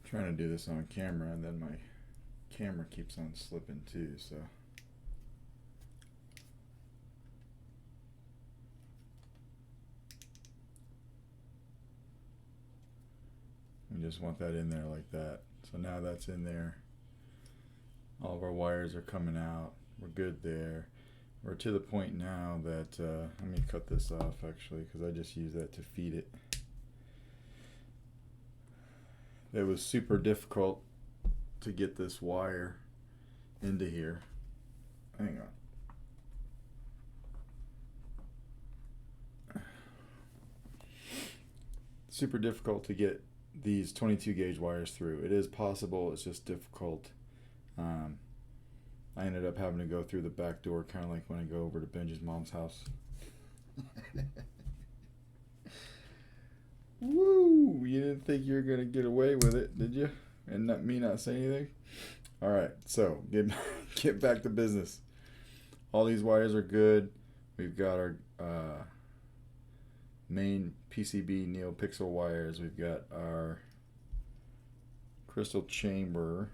Trying to do this on camera, and then my camera keeps on slipping too, so we just want that in there like that. So now that's in there. All of our wires are coming out. We're good there. We're to the point now that let me cut this off actually, because I just use that to feed it. It was super difficult to get this wire into here. Hang on. Super difficult to get these 22 gauge wires through. It is possible, it's just difficult. I ended up having to go through the back door, kind of like when I go over to Benji's mom's house. Woo! You didn't think you were gonna get away with it, did you? And me not say anything? Alright, so get back to business. All these wires are good. We've got our main PCB Neopixel wires. We've got our crystal chamber.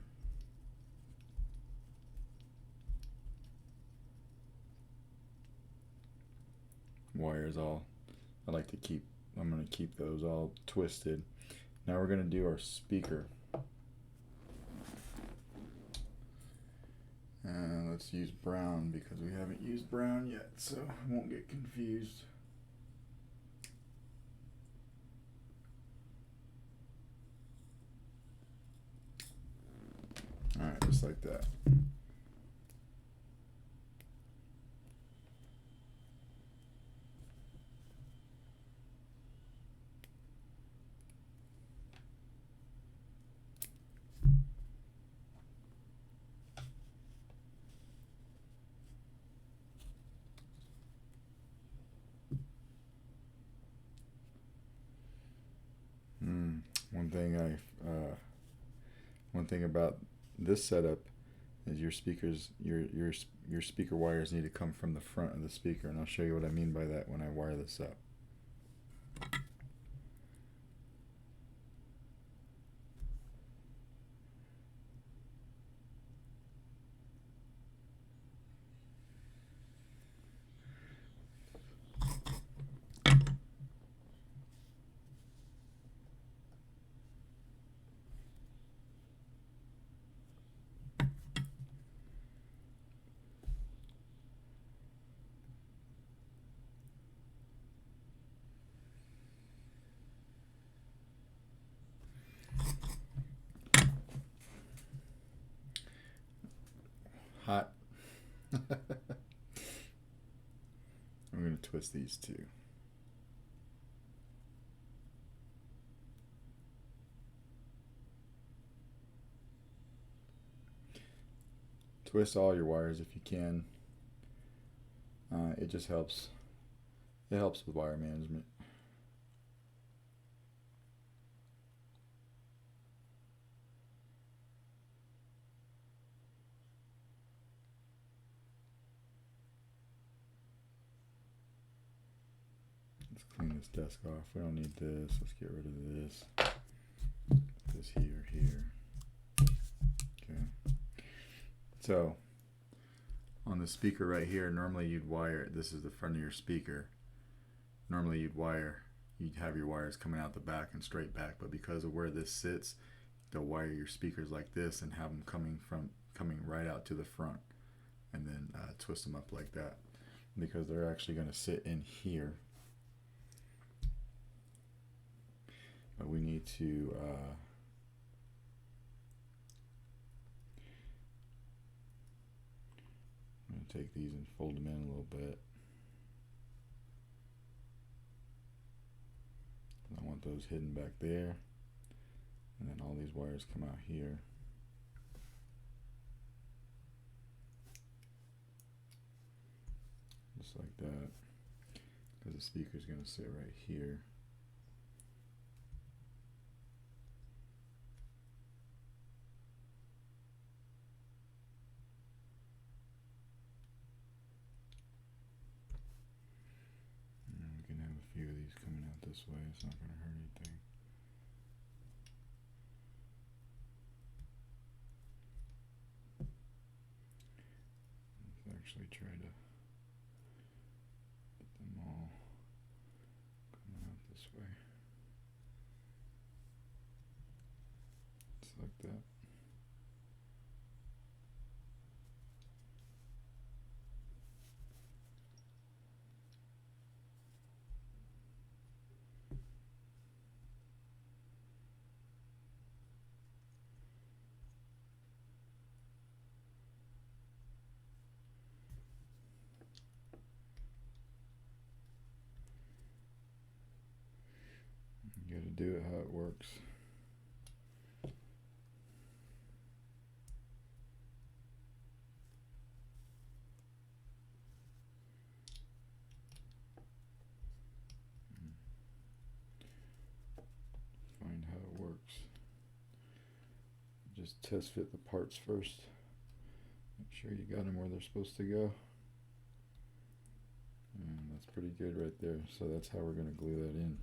Wires all, I'm going to keep those all twisted. Now we're going to do our speaker. Let's use brown because we haven't used brown yet, so I won't get confused. just like that. One thing about this setup is your speakers, your speaker wires need to come from the front of the speaker, and I'll show you what I mean by that when I wire this up. Hot. I'm going to twist these two. Twist all your wires if you can. It just helps. It helps with wire management. Let's clean this desk off. We don't need this. Let's get rid of this. Put this here. Okay. So, on the speaker right here, normally you'd wire, this is the front of your speaker. Normally you'd have your wires coming out the back and straight back, but because of where this sits, they'll wire your speakers like this and have them coming right out to the front, and then twist them up like that, because they're actually going to sit in here. But we need to I'm going to take these and fold them in a little bit. I want those hidden back there, and then all these wires come out here. Just like that, because the speaker is going to sit right here. Few of these coming out this way, it's not going to hurt anything. Let's actually try to get them all coming out this way. Just like that. You got to do it how it works. Find how it works. Just test fit the parts first. Make sure you got them where they're supposed to go. And that's pretty good right there. So that's how we're going to glue that in.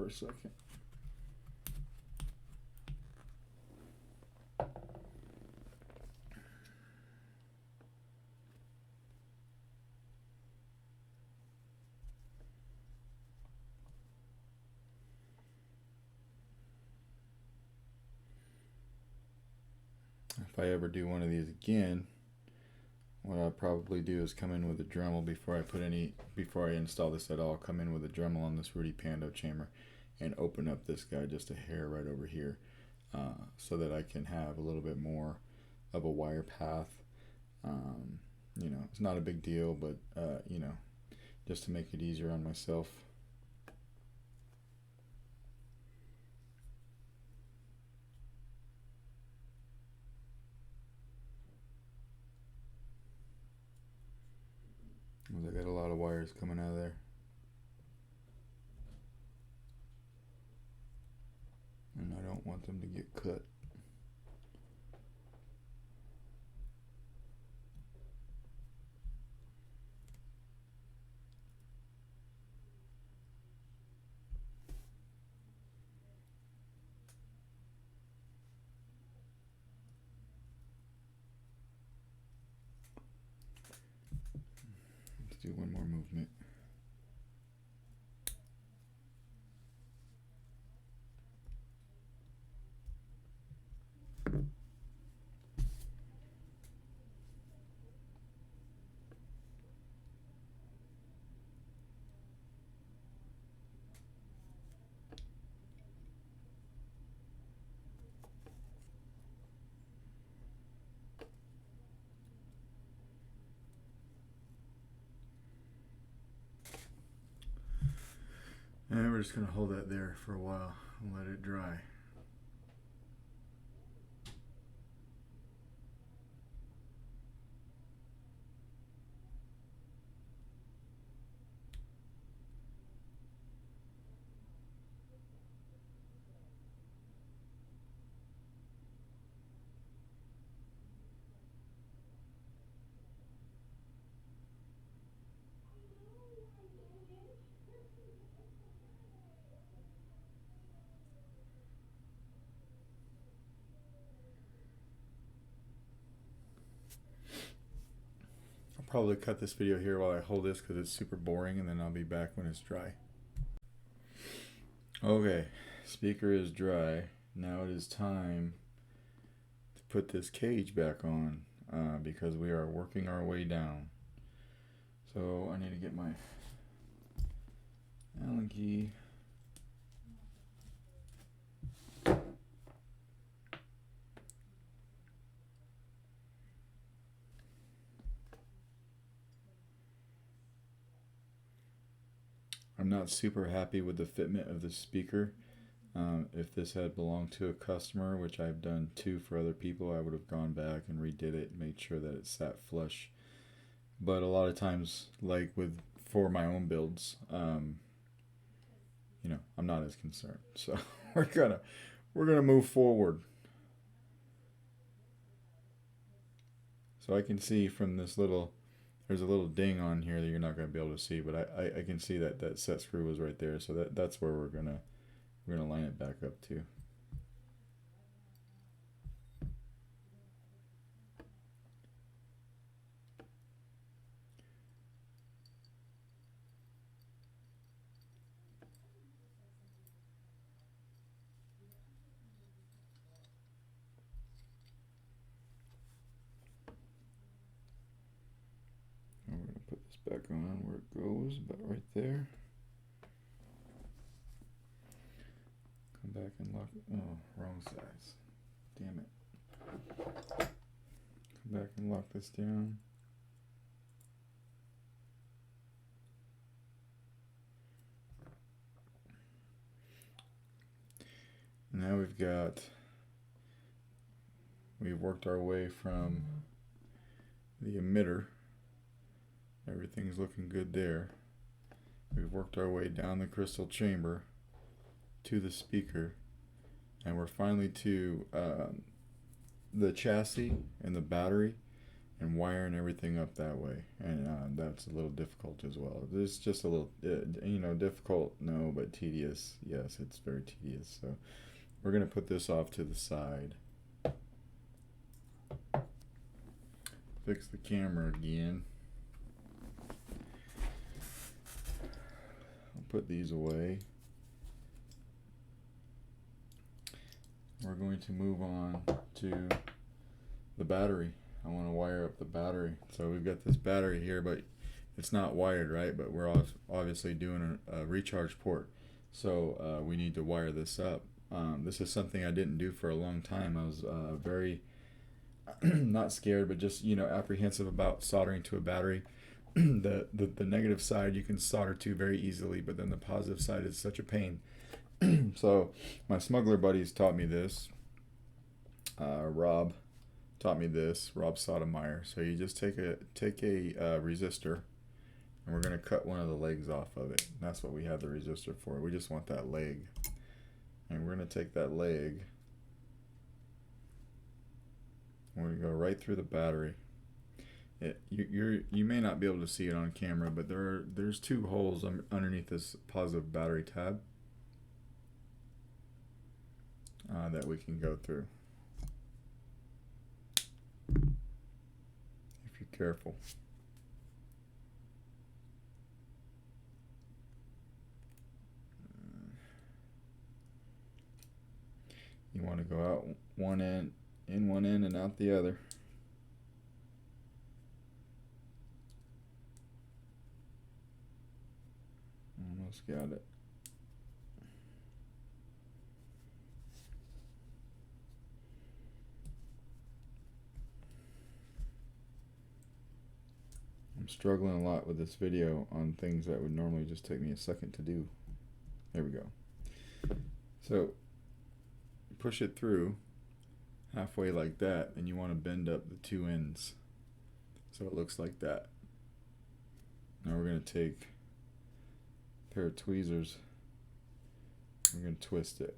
a second. If I ever do one of these again, what I'll probably do is come in with a Dremel before I install this at all. Come in with a Dremel on this Rudy Pando chamber and open up this guy just a hair right over here, so that I can have a little bit more of a wire path. You know, it's not a big deal, but you know, just to make it easier on myself. I got a lot of wires coming out of there. And I don't want them to get cut. Let's do one more movement. And we're just going to hold that there for a while and let it dry. Probably cut this video here while I hold this because it's super boring, and then I'll be back when it's dry. Okay, speaker is dry. Now it is time to put this cage back on, because we are working our way down. So I need to get my Allen key. I'm not super happy with the fitment of the speaker. If this had belonged to a customer, which I've done 2 for other people, I would have gone back and redid it and made sure that it sat flush. But a lot of times, like for my own builds, you know, I'm not as concerned. So we're gonna move forward. So I can see from this there's a little ding on here that you're not going to be able to see, but I can see that set screw was right there. So that's where we're gonna line it back up to. And we're going to put this back on where it goes, about right there. Come back and lock it. Oh, wrong size. Damn it. Come back and lock this down. Now we've worked our way from the emitter. Everything's looking good there. We've worked our way down the crystal chamber to the speaker, and we're finally to the chassis and the battery. and wiring everything up that way, and that's a little difficult as well. It's just a little, difficult, no, but tedious. Yes, it's very tedious. So we're going to put this off to the side. Fix the camera again. I'll put these away. We're going to move on to the battery. I want to wire up the battery. So we've got this battery here, but it's not wired, right? But we're obviously doing a recharge port. So we need to wire this up. This is something I didn't do for a long time. I was very, not scared, but just, apprehensive about soldering to a battery. The negative side you can solder to very easily, but then the positive side is such a pain. So my smuggler buddies taught me this. Rob taught me this, Rob Sotomayor. So you just take a resistor, and we're going to cut one of the legs off of it. That's what we have the resistor for. We just want that leg. And we're going to take that leg, and we're going to go right through the battery. You may not be able to see it on camera, but there's two holes underneath this positive battery tab that we can go through. If you're careful. You want to go out one end, in one end and out the other. Almost got it. I'm struggling a lot with this video on things that would normally just take me a second to do. There we go. So push it through halfway like that, and you want to bend up the two ends so it looks like that. Now we're going to take a pair of tweezers. We're going to twist it.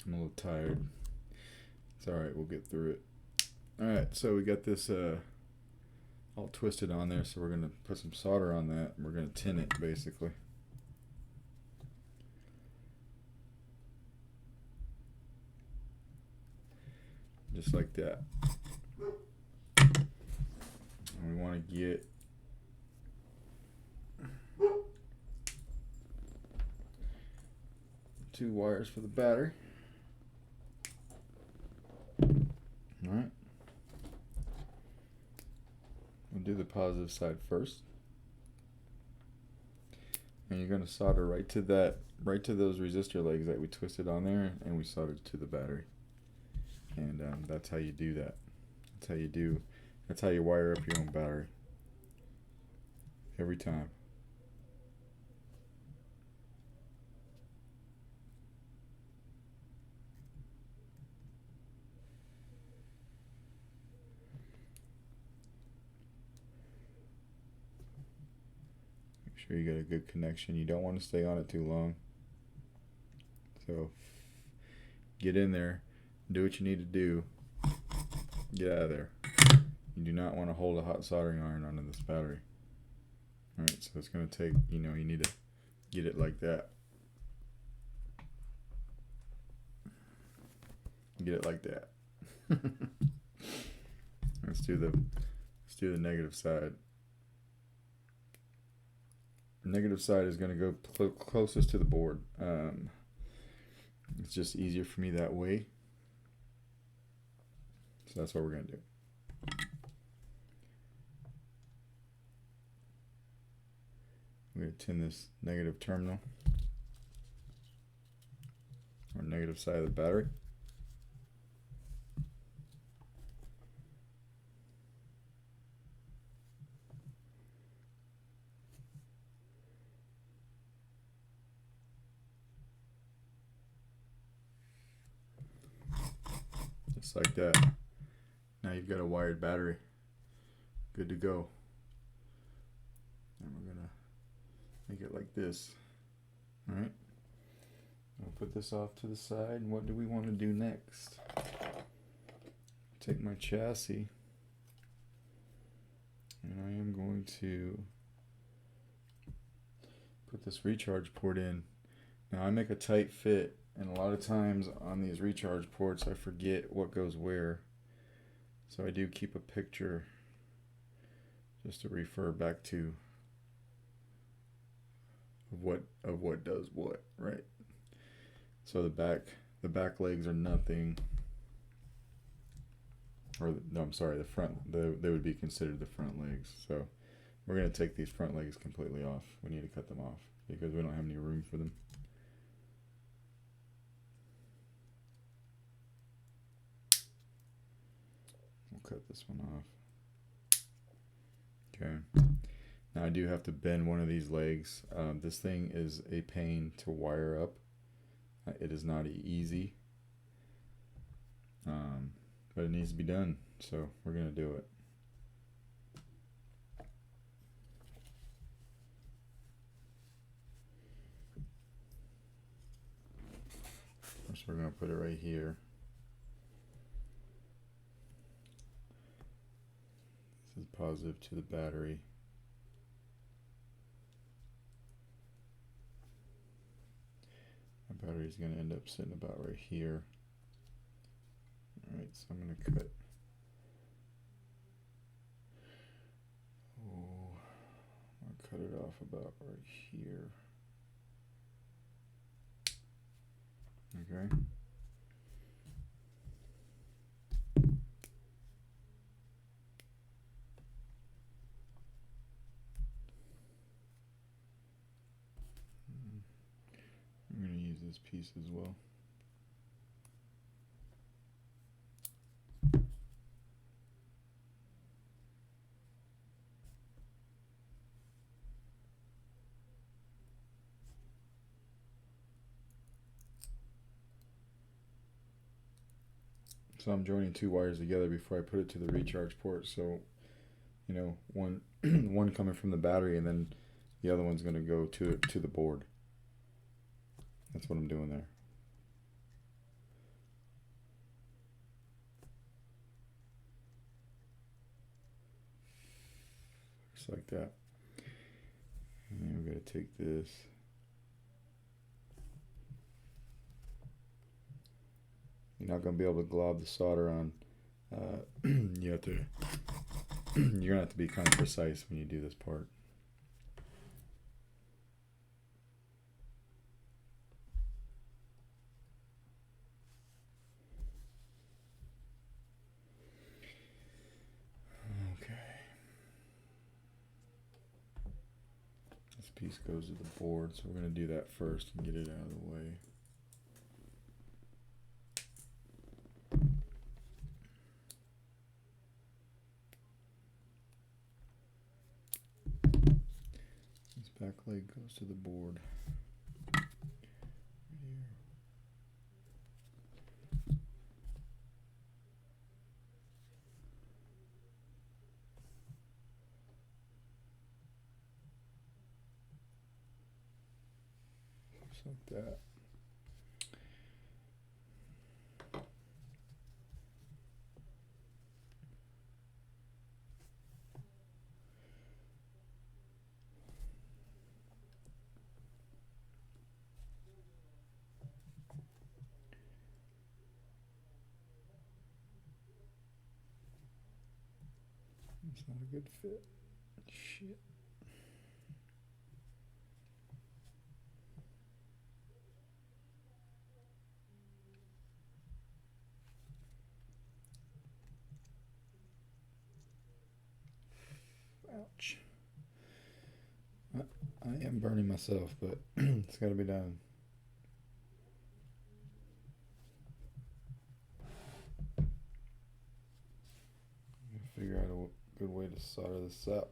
I'm a little tired. It's alright, we'll get through it. Alright, so we got this all twisted on there, so we're going to put some solder on that, and we're going to tin it basically. Just like that. And we want to get two wires for the battery. Alright. We'll do the positive side first. And you're going to solder right to those resistor legs that we twisted on there, and we soldered to the battery. And that's how you do that. That's how you wire up your own battery. Every time. Sure you got a good connection. You don't want to stay on it too long. So get in there, do what you need to do, get out of there. You do not want to hold a hot soldering iron onto this battery. Alright, so it's going to take, you need to get it like that. Get it like that. Let's do the negative side. Negative side is going to go closest to the board. It's just easier for me that way. So that's what we're going to do. I'm going to tin this negative terminal, or negative side of the battery. Just like that. Now you've got a wired battery. Good to go. And we're gonna make it like this. Alright. I'll put this off to the side. And what do we want to do next? Take my chassis and I am going to put this recharge port in. Now I make a tight fit, and a lot of times on these recharge ports I forget what goes where. So I do keep a picture just to refer back to of what does what, right? So the back legs are nothing, or no, I'm sorry, the front, they would be considered the front legs. So we're going to take these front legs completely off. We need to cut them off because we don't have any room for them. We'll cut this one off. Okay. Now I do have to bend one of these legs. This thing is a pain to wire up. It is not easy, but it needs to be done, so we're going to do it. First we're going to put it right here. This is positive to the battery. My battery is going to end up sitting about right here. Alright, so I'm going to cut. Oh, I'll cut it off about right here. Okay. I'm going to use this piece as well. So I'm joining two wires together before I put it to the recharge port. So, you know, one one coming from the battery, and then the other one's going to go to the board. That's what I'm doing there. Just like that. And then we're going to take this. You're not going to be able to glob the solder on. You have to. You're going to have to be kind of precise when you do this part. Okay. This piece goes to the board, so we're going to do that first and get it out of the way. Back leg goes to the board. Right here. Just like that. It's not a good fit. Shit. Ouch. I am burning myself, but it's got to be done. Figure out a good way to solder this up.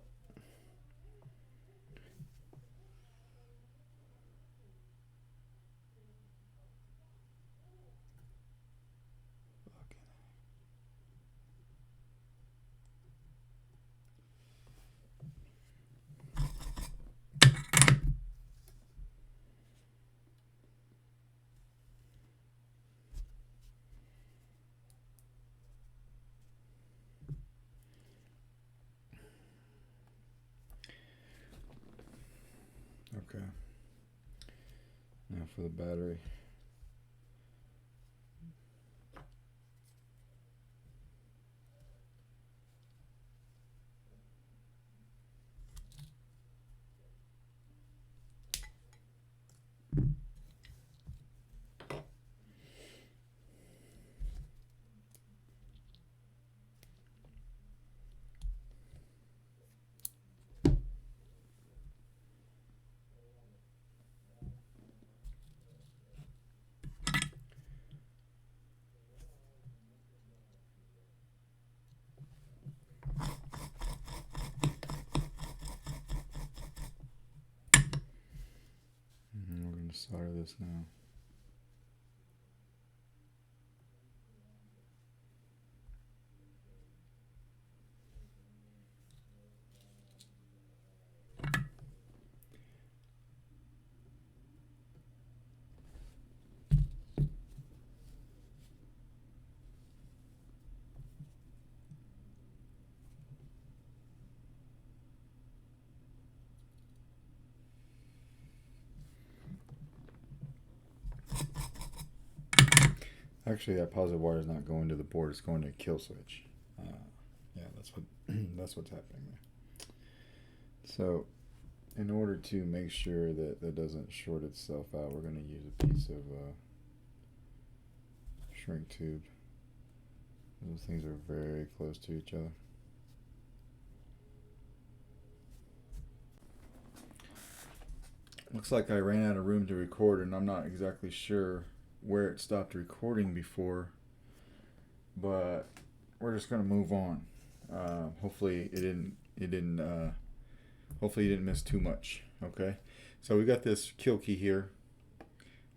Okay. Now for the battery. And we're going to solder this now. Actually, that positive wire is not going to the board; it's going to a kill switch. Yeah, that's what that's what's happening there. So, in order to make sure that that doesn't short itself out, we're going to use a piece of shrink tube. Those things are very close to each other. Looks like I ran out of room to record, and I'm not exactly sure where it stopped recording before, but we're just gonna move on. Hopefully you didn't miss too much. Okay, so we got this kill key here.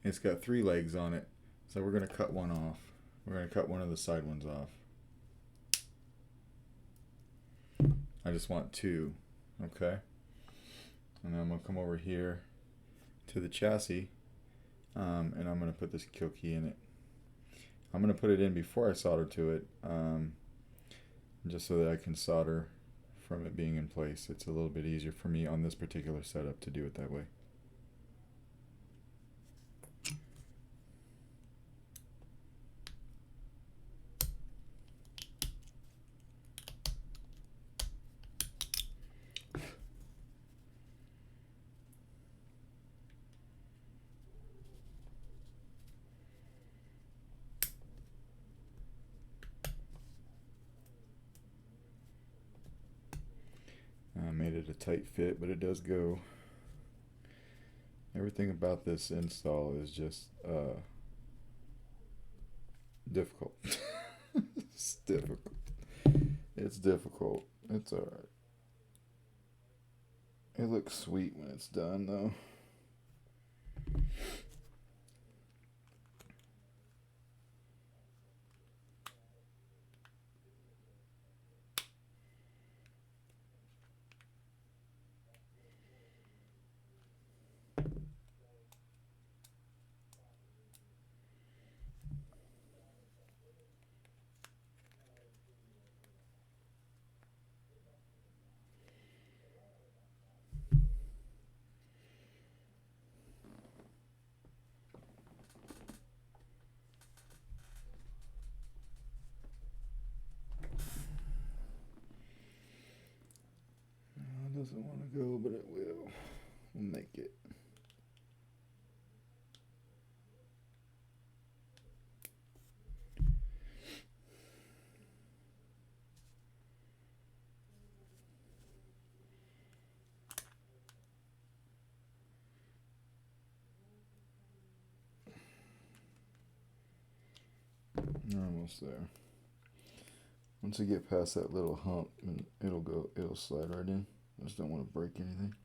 It's got 3 legs on it, so we're gonna cut one off. We're gonna cut one of the side ones off. I just want 2. Okay, and then I'm gonna come over here to the chassis. And I'm going to put this kill key in it. I'm going to put it in before I solder to it, just so that I can solder from it being in place. It's a little bit easier for me on this particular setup to do it that way. I made it a tight fit, but it does go. Everything about this install is just difficult. It's difficult. It's difficult. It's alright. It looks sweet when it's done, though. Doesn't want to go, but it will. We'll make it. We're almost there. Once you get past that little hump, it'll slide right in. I just don't want to break anything.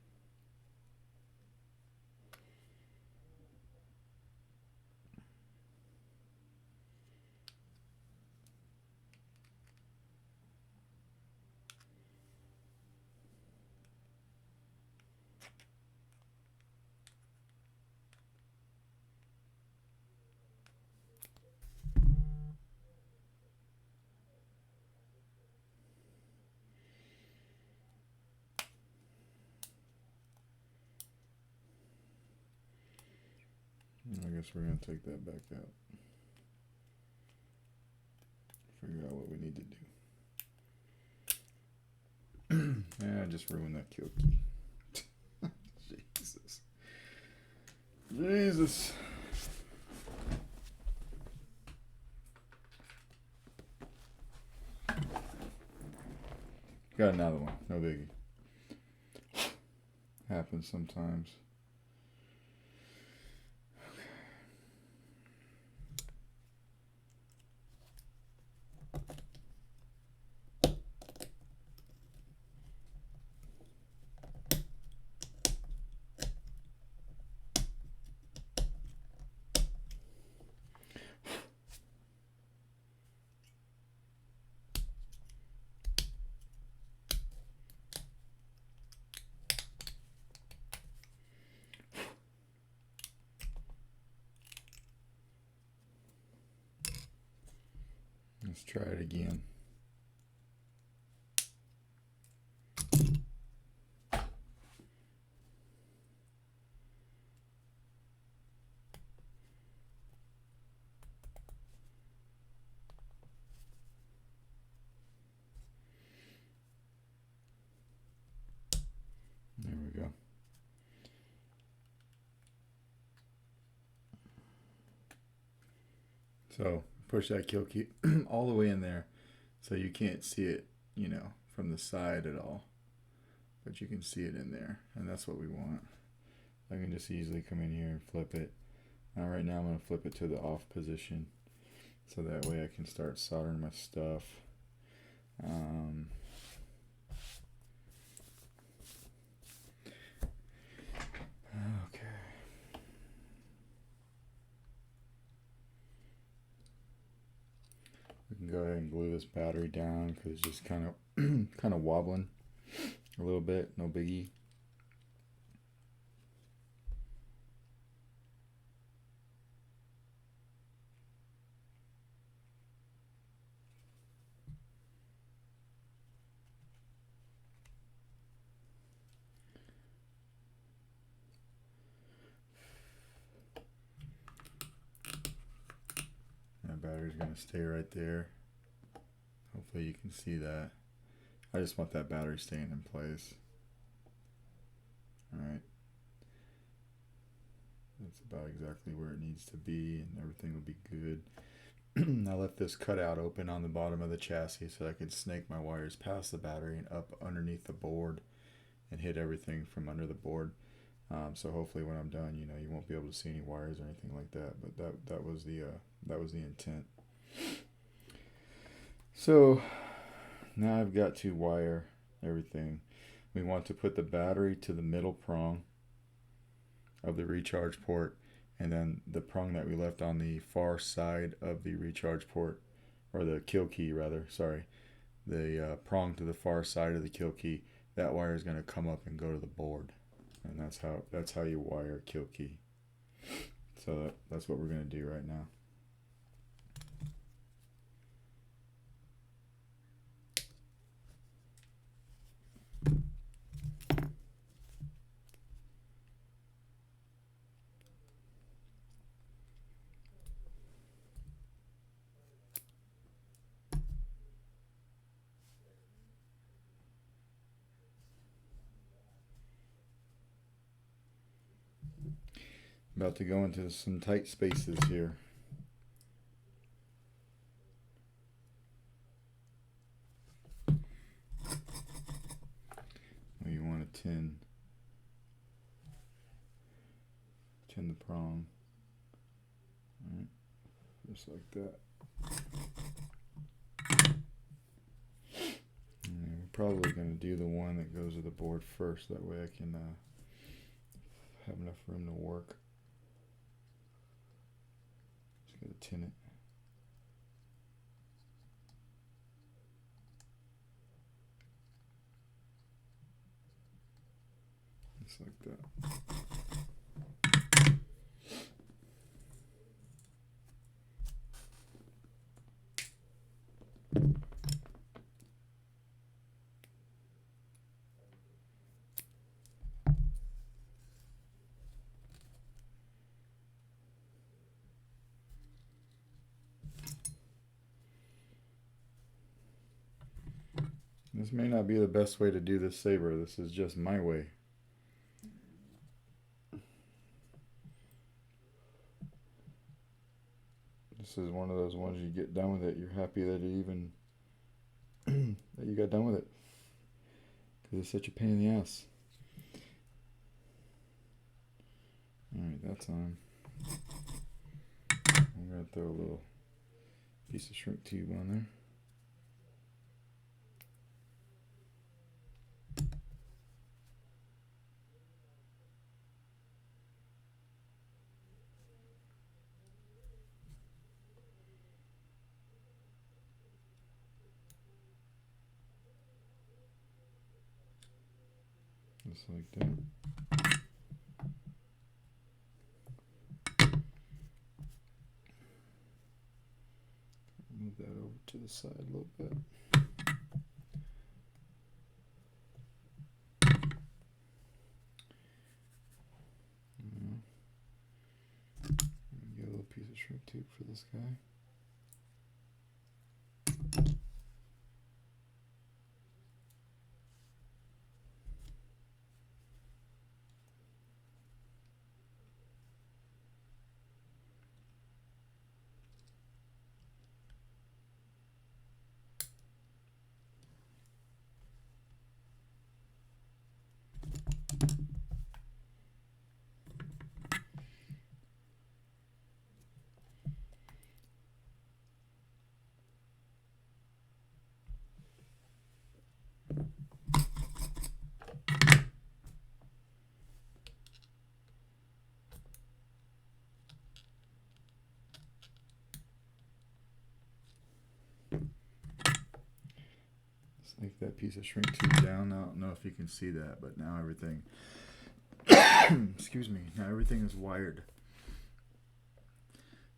guess we're going to take that back out. Figure out what we need to do. I just ruined that kill key. Jesus. Jesus. Got another one. No biggie. Happens sometimes. Let's try it again. There we go. So push that kill key all the way in there so you can't see it, you know, from the side at all. But you can see it in there, and that's what we want. I can just easily come in here and flip it. Now right now I'm going to flip it to the off position so that way I can start soldering my stuff. Okay. We can go ahead and glue this battery down because it's just kind of wobbling a little bit. No biggie. Battery's going to stay right there. Hopefully you can see that. I just want that battery staying in place. Alright. That's about exactly where it needs to be, and everything will be good. I left this cutout open on the bottom of the chassis so I could snake my wires past the battery and up underneath the board and hit everything from under the board. So hopefully when I'm done, you know, you won't be able to see any wires or anything like that. But that was the intent. So now I've got to wire everything. We want to put the battery to the middle prong of the recharge port, and then the prong that we left on the far side of the recharge port, or the kill key rather. Sorry, the prong to the far side of the kill key. That wire is going to come up and go to the board. And that's how you wire a kill key. So that's what we're going to do right now. About to go into some tight spaces here. You want to tin the prong. All right, just like that. And we're probably going to do the one that goes to the board first. That way I can have enough room to work. Just going to tin it. Just like that. This may not be the best way to do this saber. This is just my way. This is one of those ones you get done with it, you're happy that it even that you got done with it, because it's such a pain in the ass. Alright, that's on. I'm going to throw a little piece of shrink tube on there. Just like that. Move that over to the side a little bit. Get a little piece of shrink tube for this guy. Take that piece of shrink tube down. I don't know if you can see that, but now everything excuse me, now everything is wired.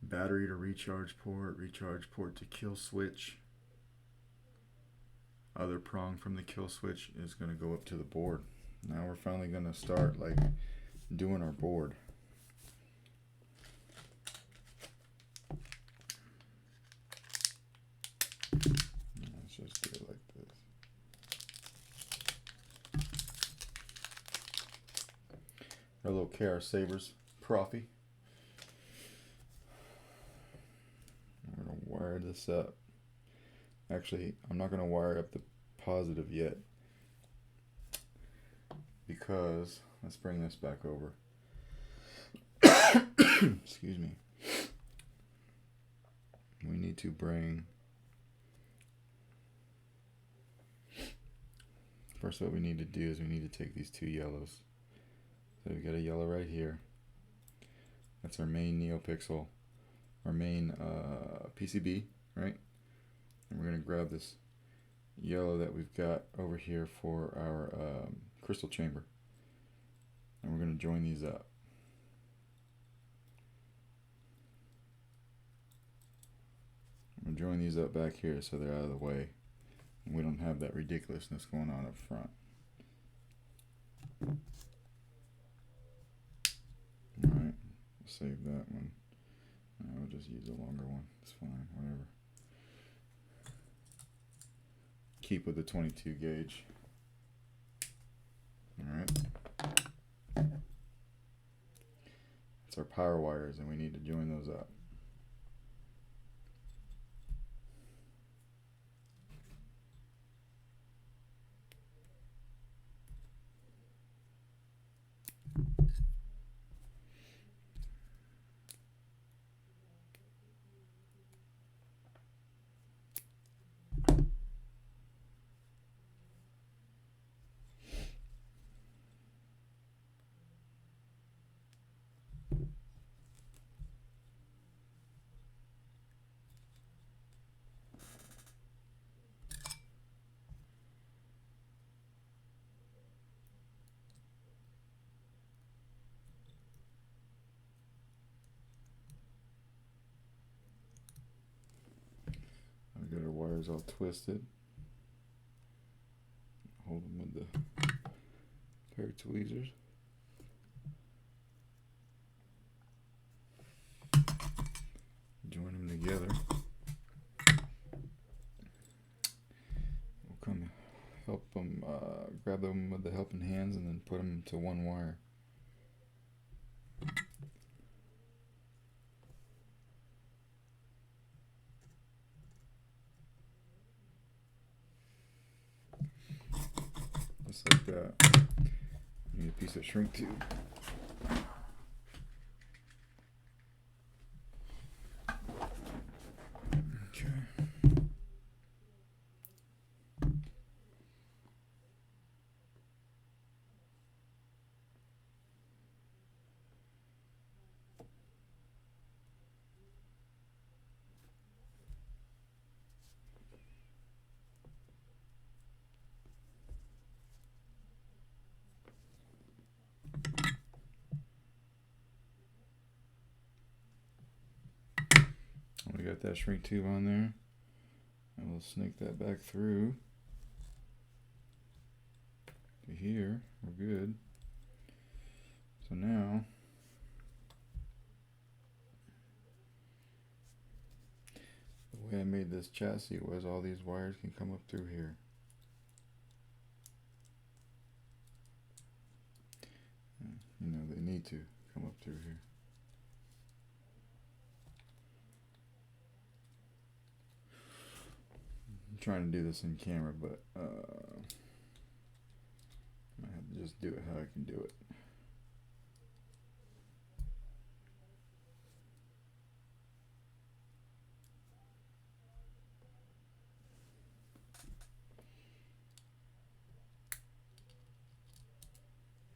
Battery to recharge port to kill switch. Other prong from the kill switch is going to go up to the board. Now we're finally going to start like doing our board. Let's just do it like this. Our little KR sabers, Proffie. I'm going to wire this up. Actually, I'm not going to wire up the positive yet, because let's bring this back over. Excuse me. We need to bring, first what we need to do is we need to take these two yellows. So we got a yellow right here. That's our main Neopixel, our main PCB, right? And we're going to grab this yellow that we've got over here for our crystal chamber. And we're going to join these up. I'm going to join these up back here so they're out of the way. And we don't have that ridiculousness going on up front. Alright, save that one. I'll just use a longer one. It's fine, whatever. Keep with the 22 gauge. Alright. It's our power wires, and we need to join those up. We got our wires all twisted. Hold them with the pair of tweezers. Join them together. grab them with the helping hands and then put them to one wire. Just like that. You need a piece of shrink tube. Okay. We got that shrink tube on there, and we'll snake that back through to here. We're good. So now the way I made this chassis was all these wires can come up through here. You know, they need to come up through here. I'm trying to do this in camera, but I have to just do it how I can do it.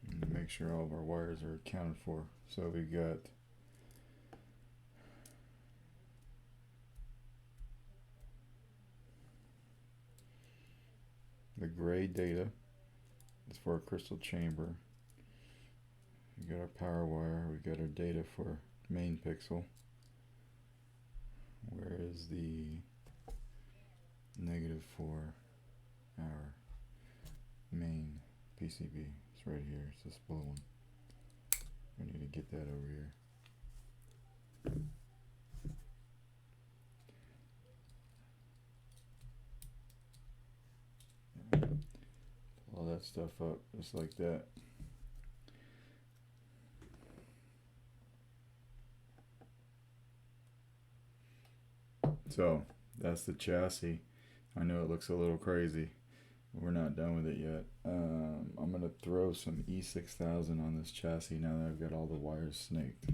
And make sure all of our wires are accounted for. So we got the gray data. It's for a crystal chamber. We got our power wire. We got our data for main pixel. Where is the negative for our main PCB? It's right here. It's this blue one. We need to get that over here. All that stuff up just like that. So that's the chassis. I know it looks a little crazy. We're not done with it yet. I'm gonna throw some E6000 on this chassis now that I've got all the wires snaked.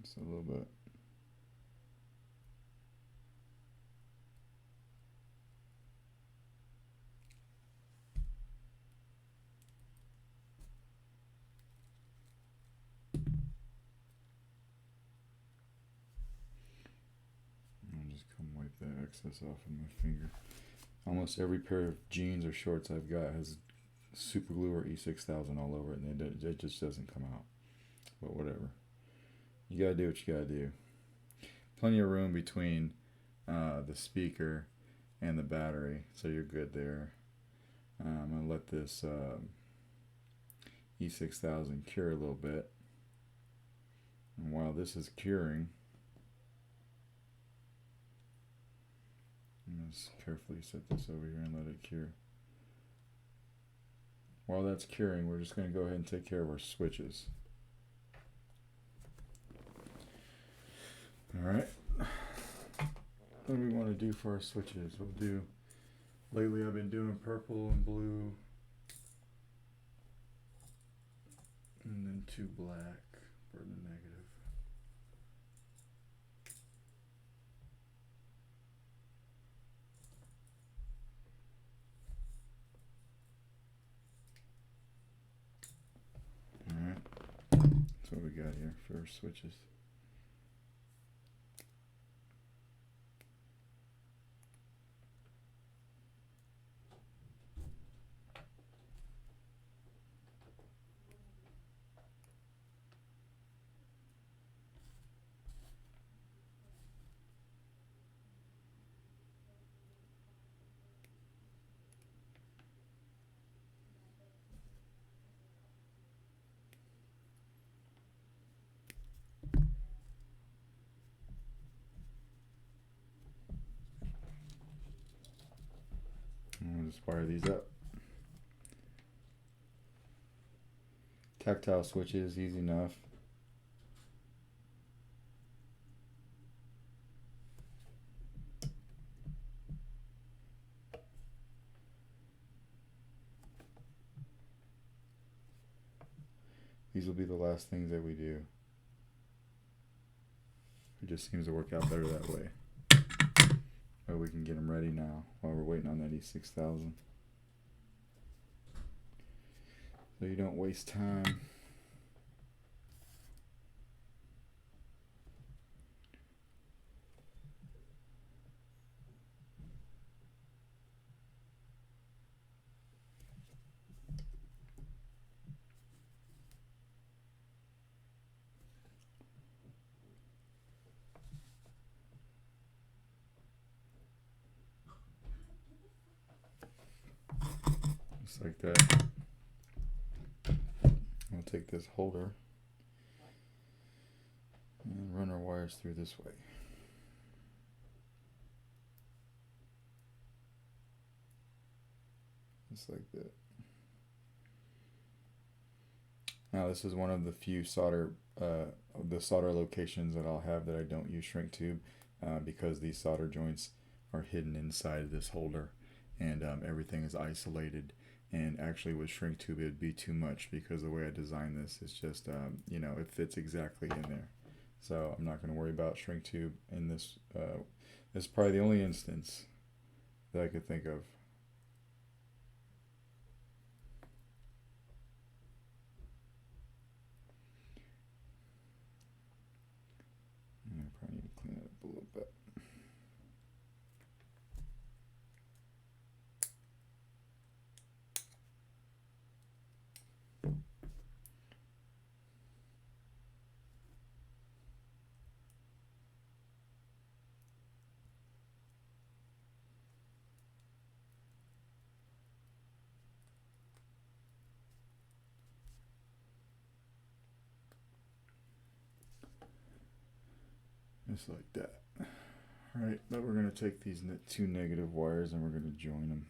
Just a little bit. I'll just come wipe that excess off of my finger. Almost every pair of jeans or shorts I've got has super glue or E6000 all over it, and it just doesn't come out. But whatever. You gotta do what you gotta do. Plenty of room between the speaker and the battery, so you're good there. I'm gonna let this E6000 cure a little bit. And while this is curing, I'm just carefully set this over here and let it cure. While that's curing, we're just going to go ahead and take care of our switches. Alright. What do we want to do for our switches? We'll do, lately I've been doing purple and blue, and then 2 black for the negative. Alright, that's what we got here for our switches. Just wire these up. Tactile switches, easy enough. These will be the last things that we do. It just seems to work out better that way. But we can get them ready now while we're waiting on that E6000. So you don't waste time. Just like that. We'll take this holder and run our wires through this way. Just like that. Now this is one of the few solder locations that I'll have that I don't use shrink tube because these solder joints are hidden inside this holder, and everything is isolated. And actually with shrink tube it would be too much because the way I designed this is just, you know, it fits exactly in there. So I'm not going to worry about shrink tube in this. This is probably the only instance that I could think of. I probably need to clean it up a little bit. Just like that. Alright, but we're going to take these two negative wires and we're going to join them.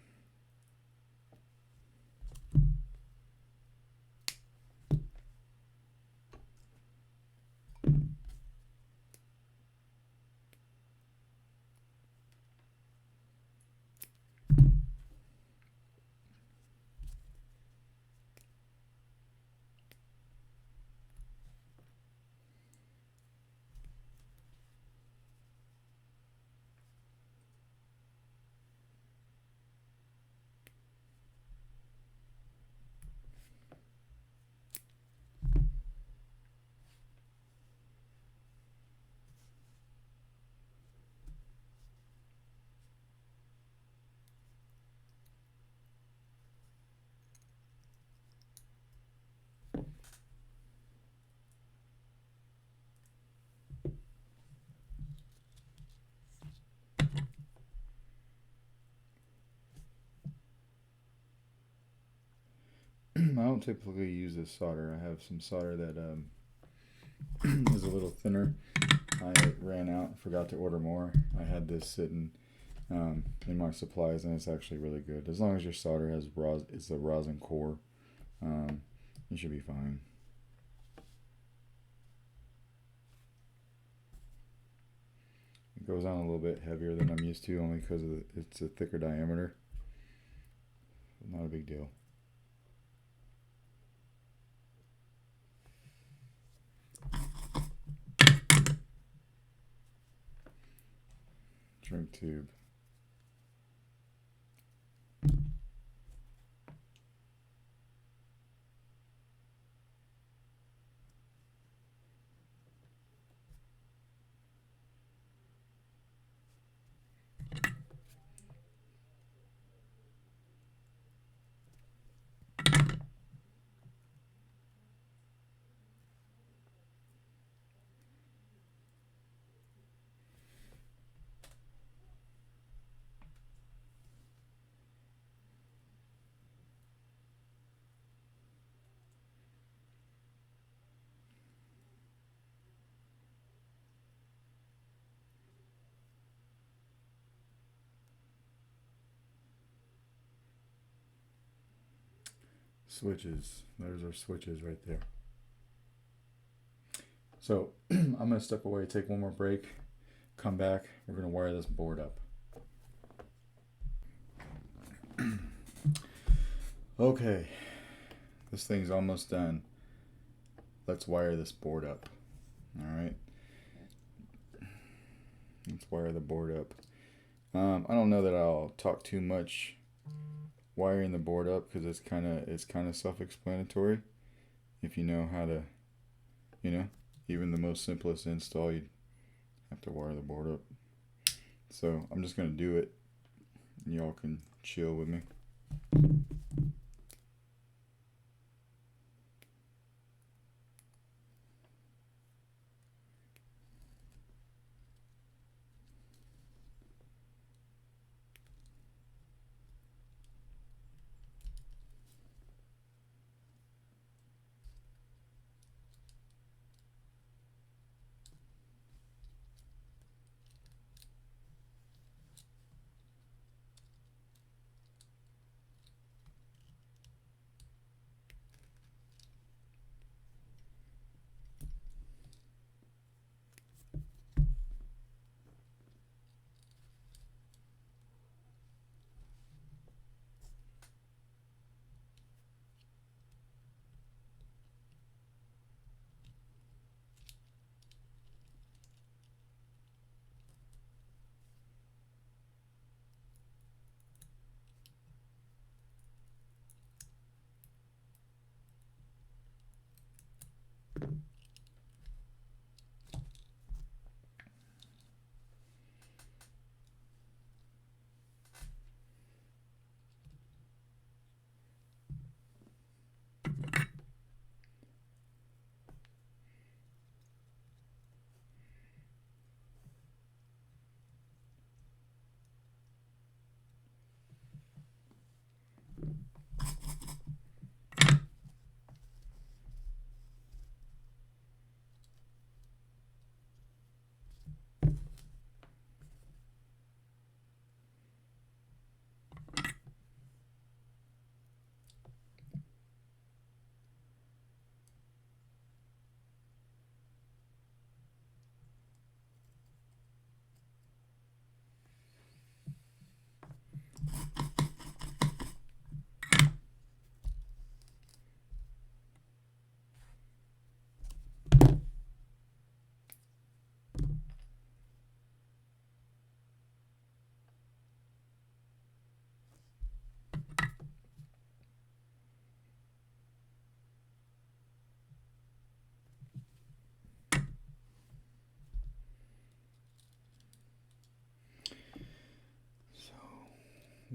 I don't typically use this solder. I have some solder that is a little thinner. I ran out and forgot to order more. I had this sitting in my supplies, and it's actually really good. As long as your solder has it's a rosin core, you should be fine. It goes on a little bit heavier than I'm used to, only because it's a thicker diameter. Not a big deal. Shrink tube. switches. There's our switches right there. So I'm going to step away, take one more break, come back. We're going to wire this board up. Okay, this thing's almost done. Let's wire this board up. All right. Let's wire the board up. I don't know that I'll talk too much wiring the board up because it's kind of self-explanatory. If you know how to, even the most simplest install, you'd have to wire the board up. So I'm just gonna do it. Y'all can chill with me.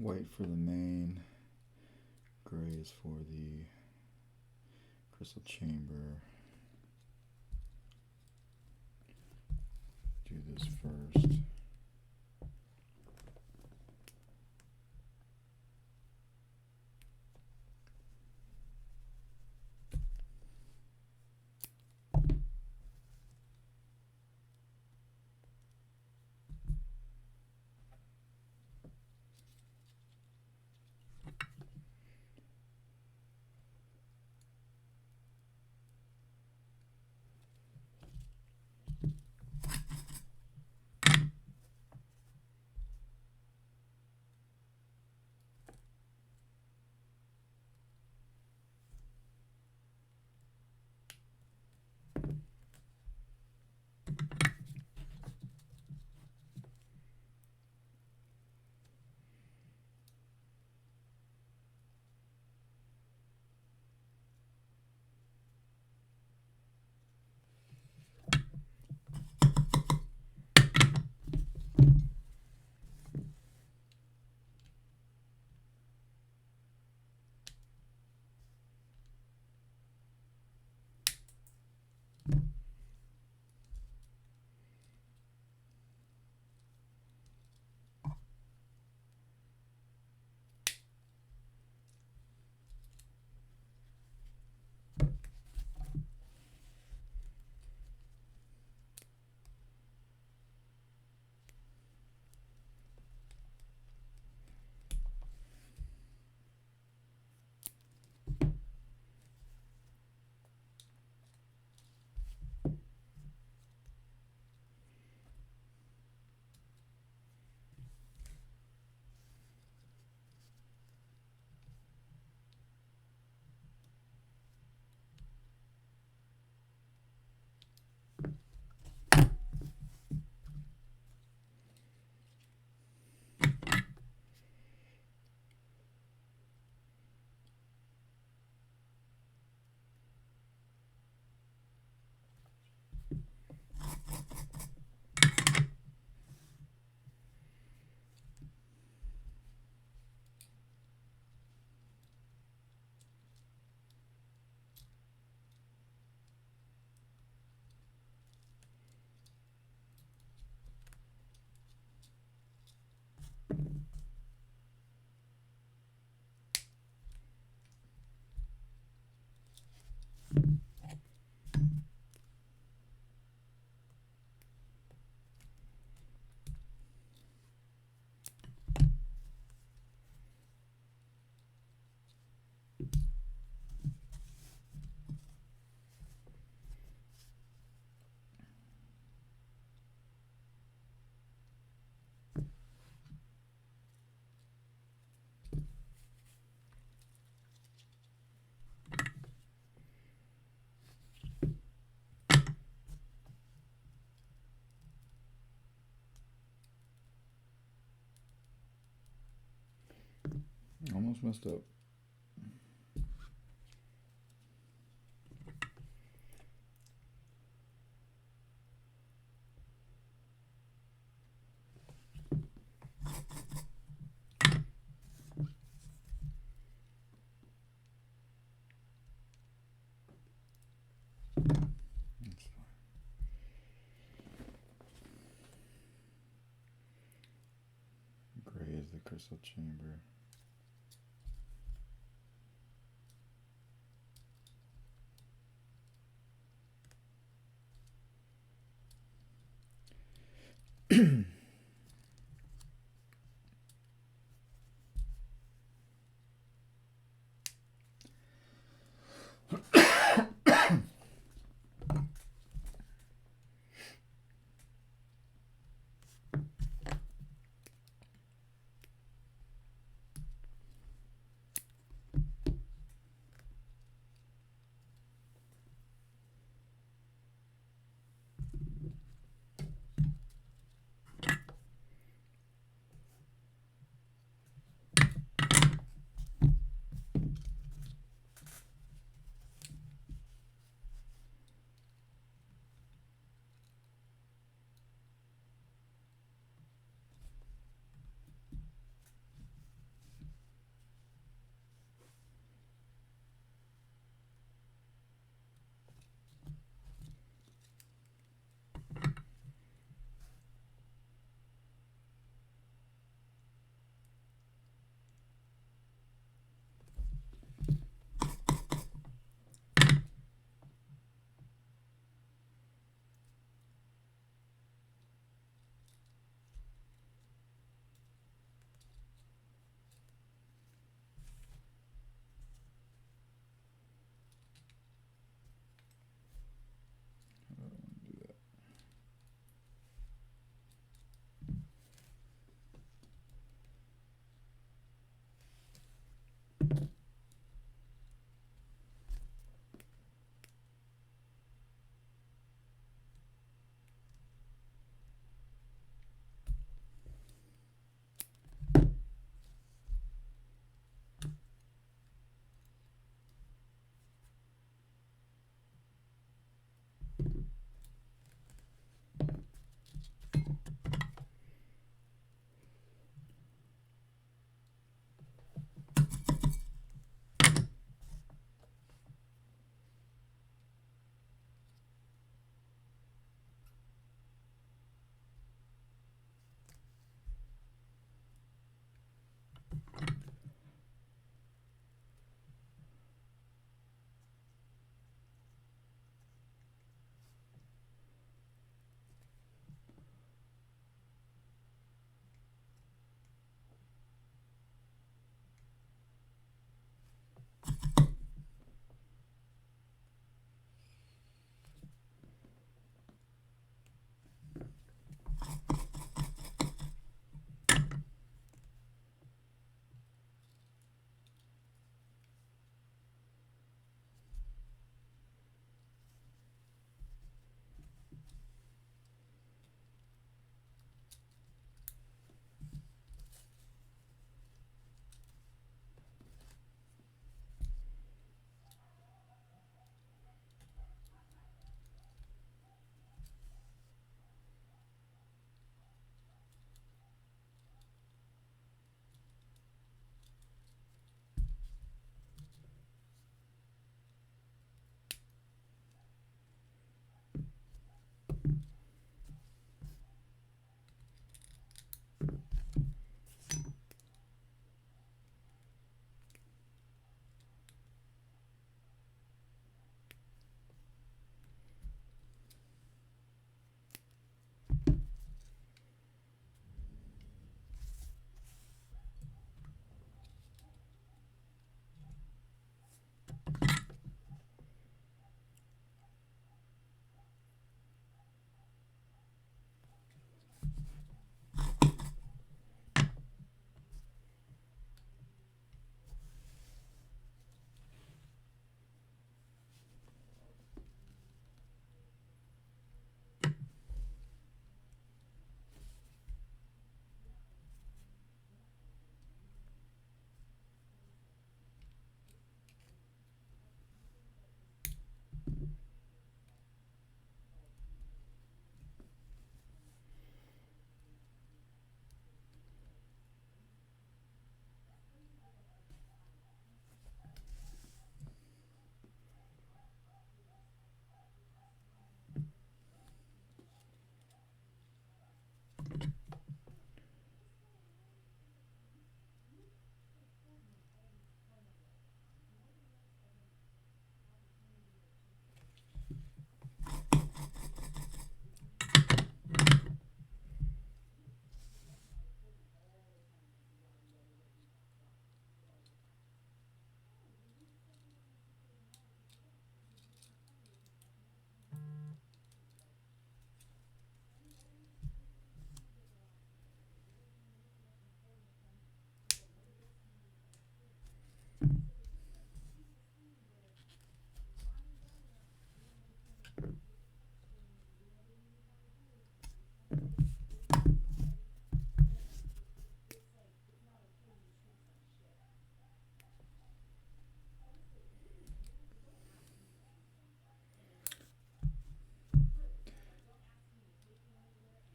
White for the main, gray is for the crystal chamber. Do this first. Almost messed up. That's fine. Gray is the crystal chamber.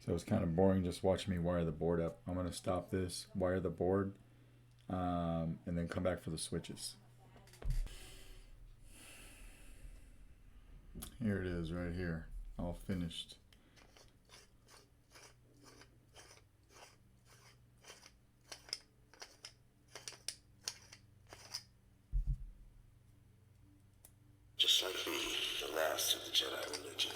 So it's kind of boring just watching me wire the board up. I'm going to stop this, wire the board, and then come back for the switches. Here it is right here, all finished. Just like me, the last of the Jedi religion.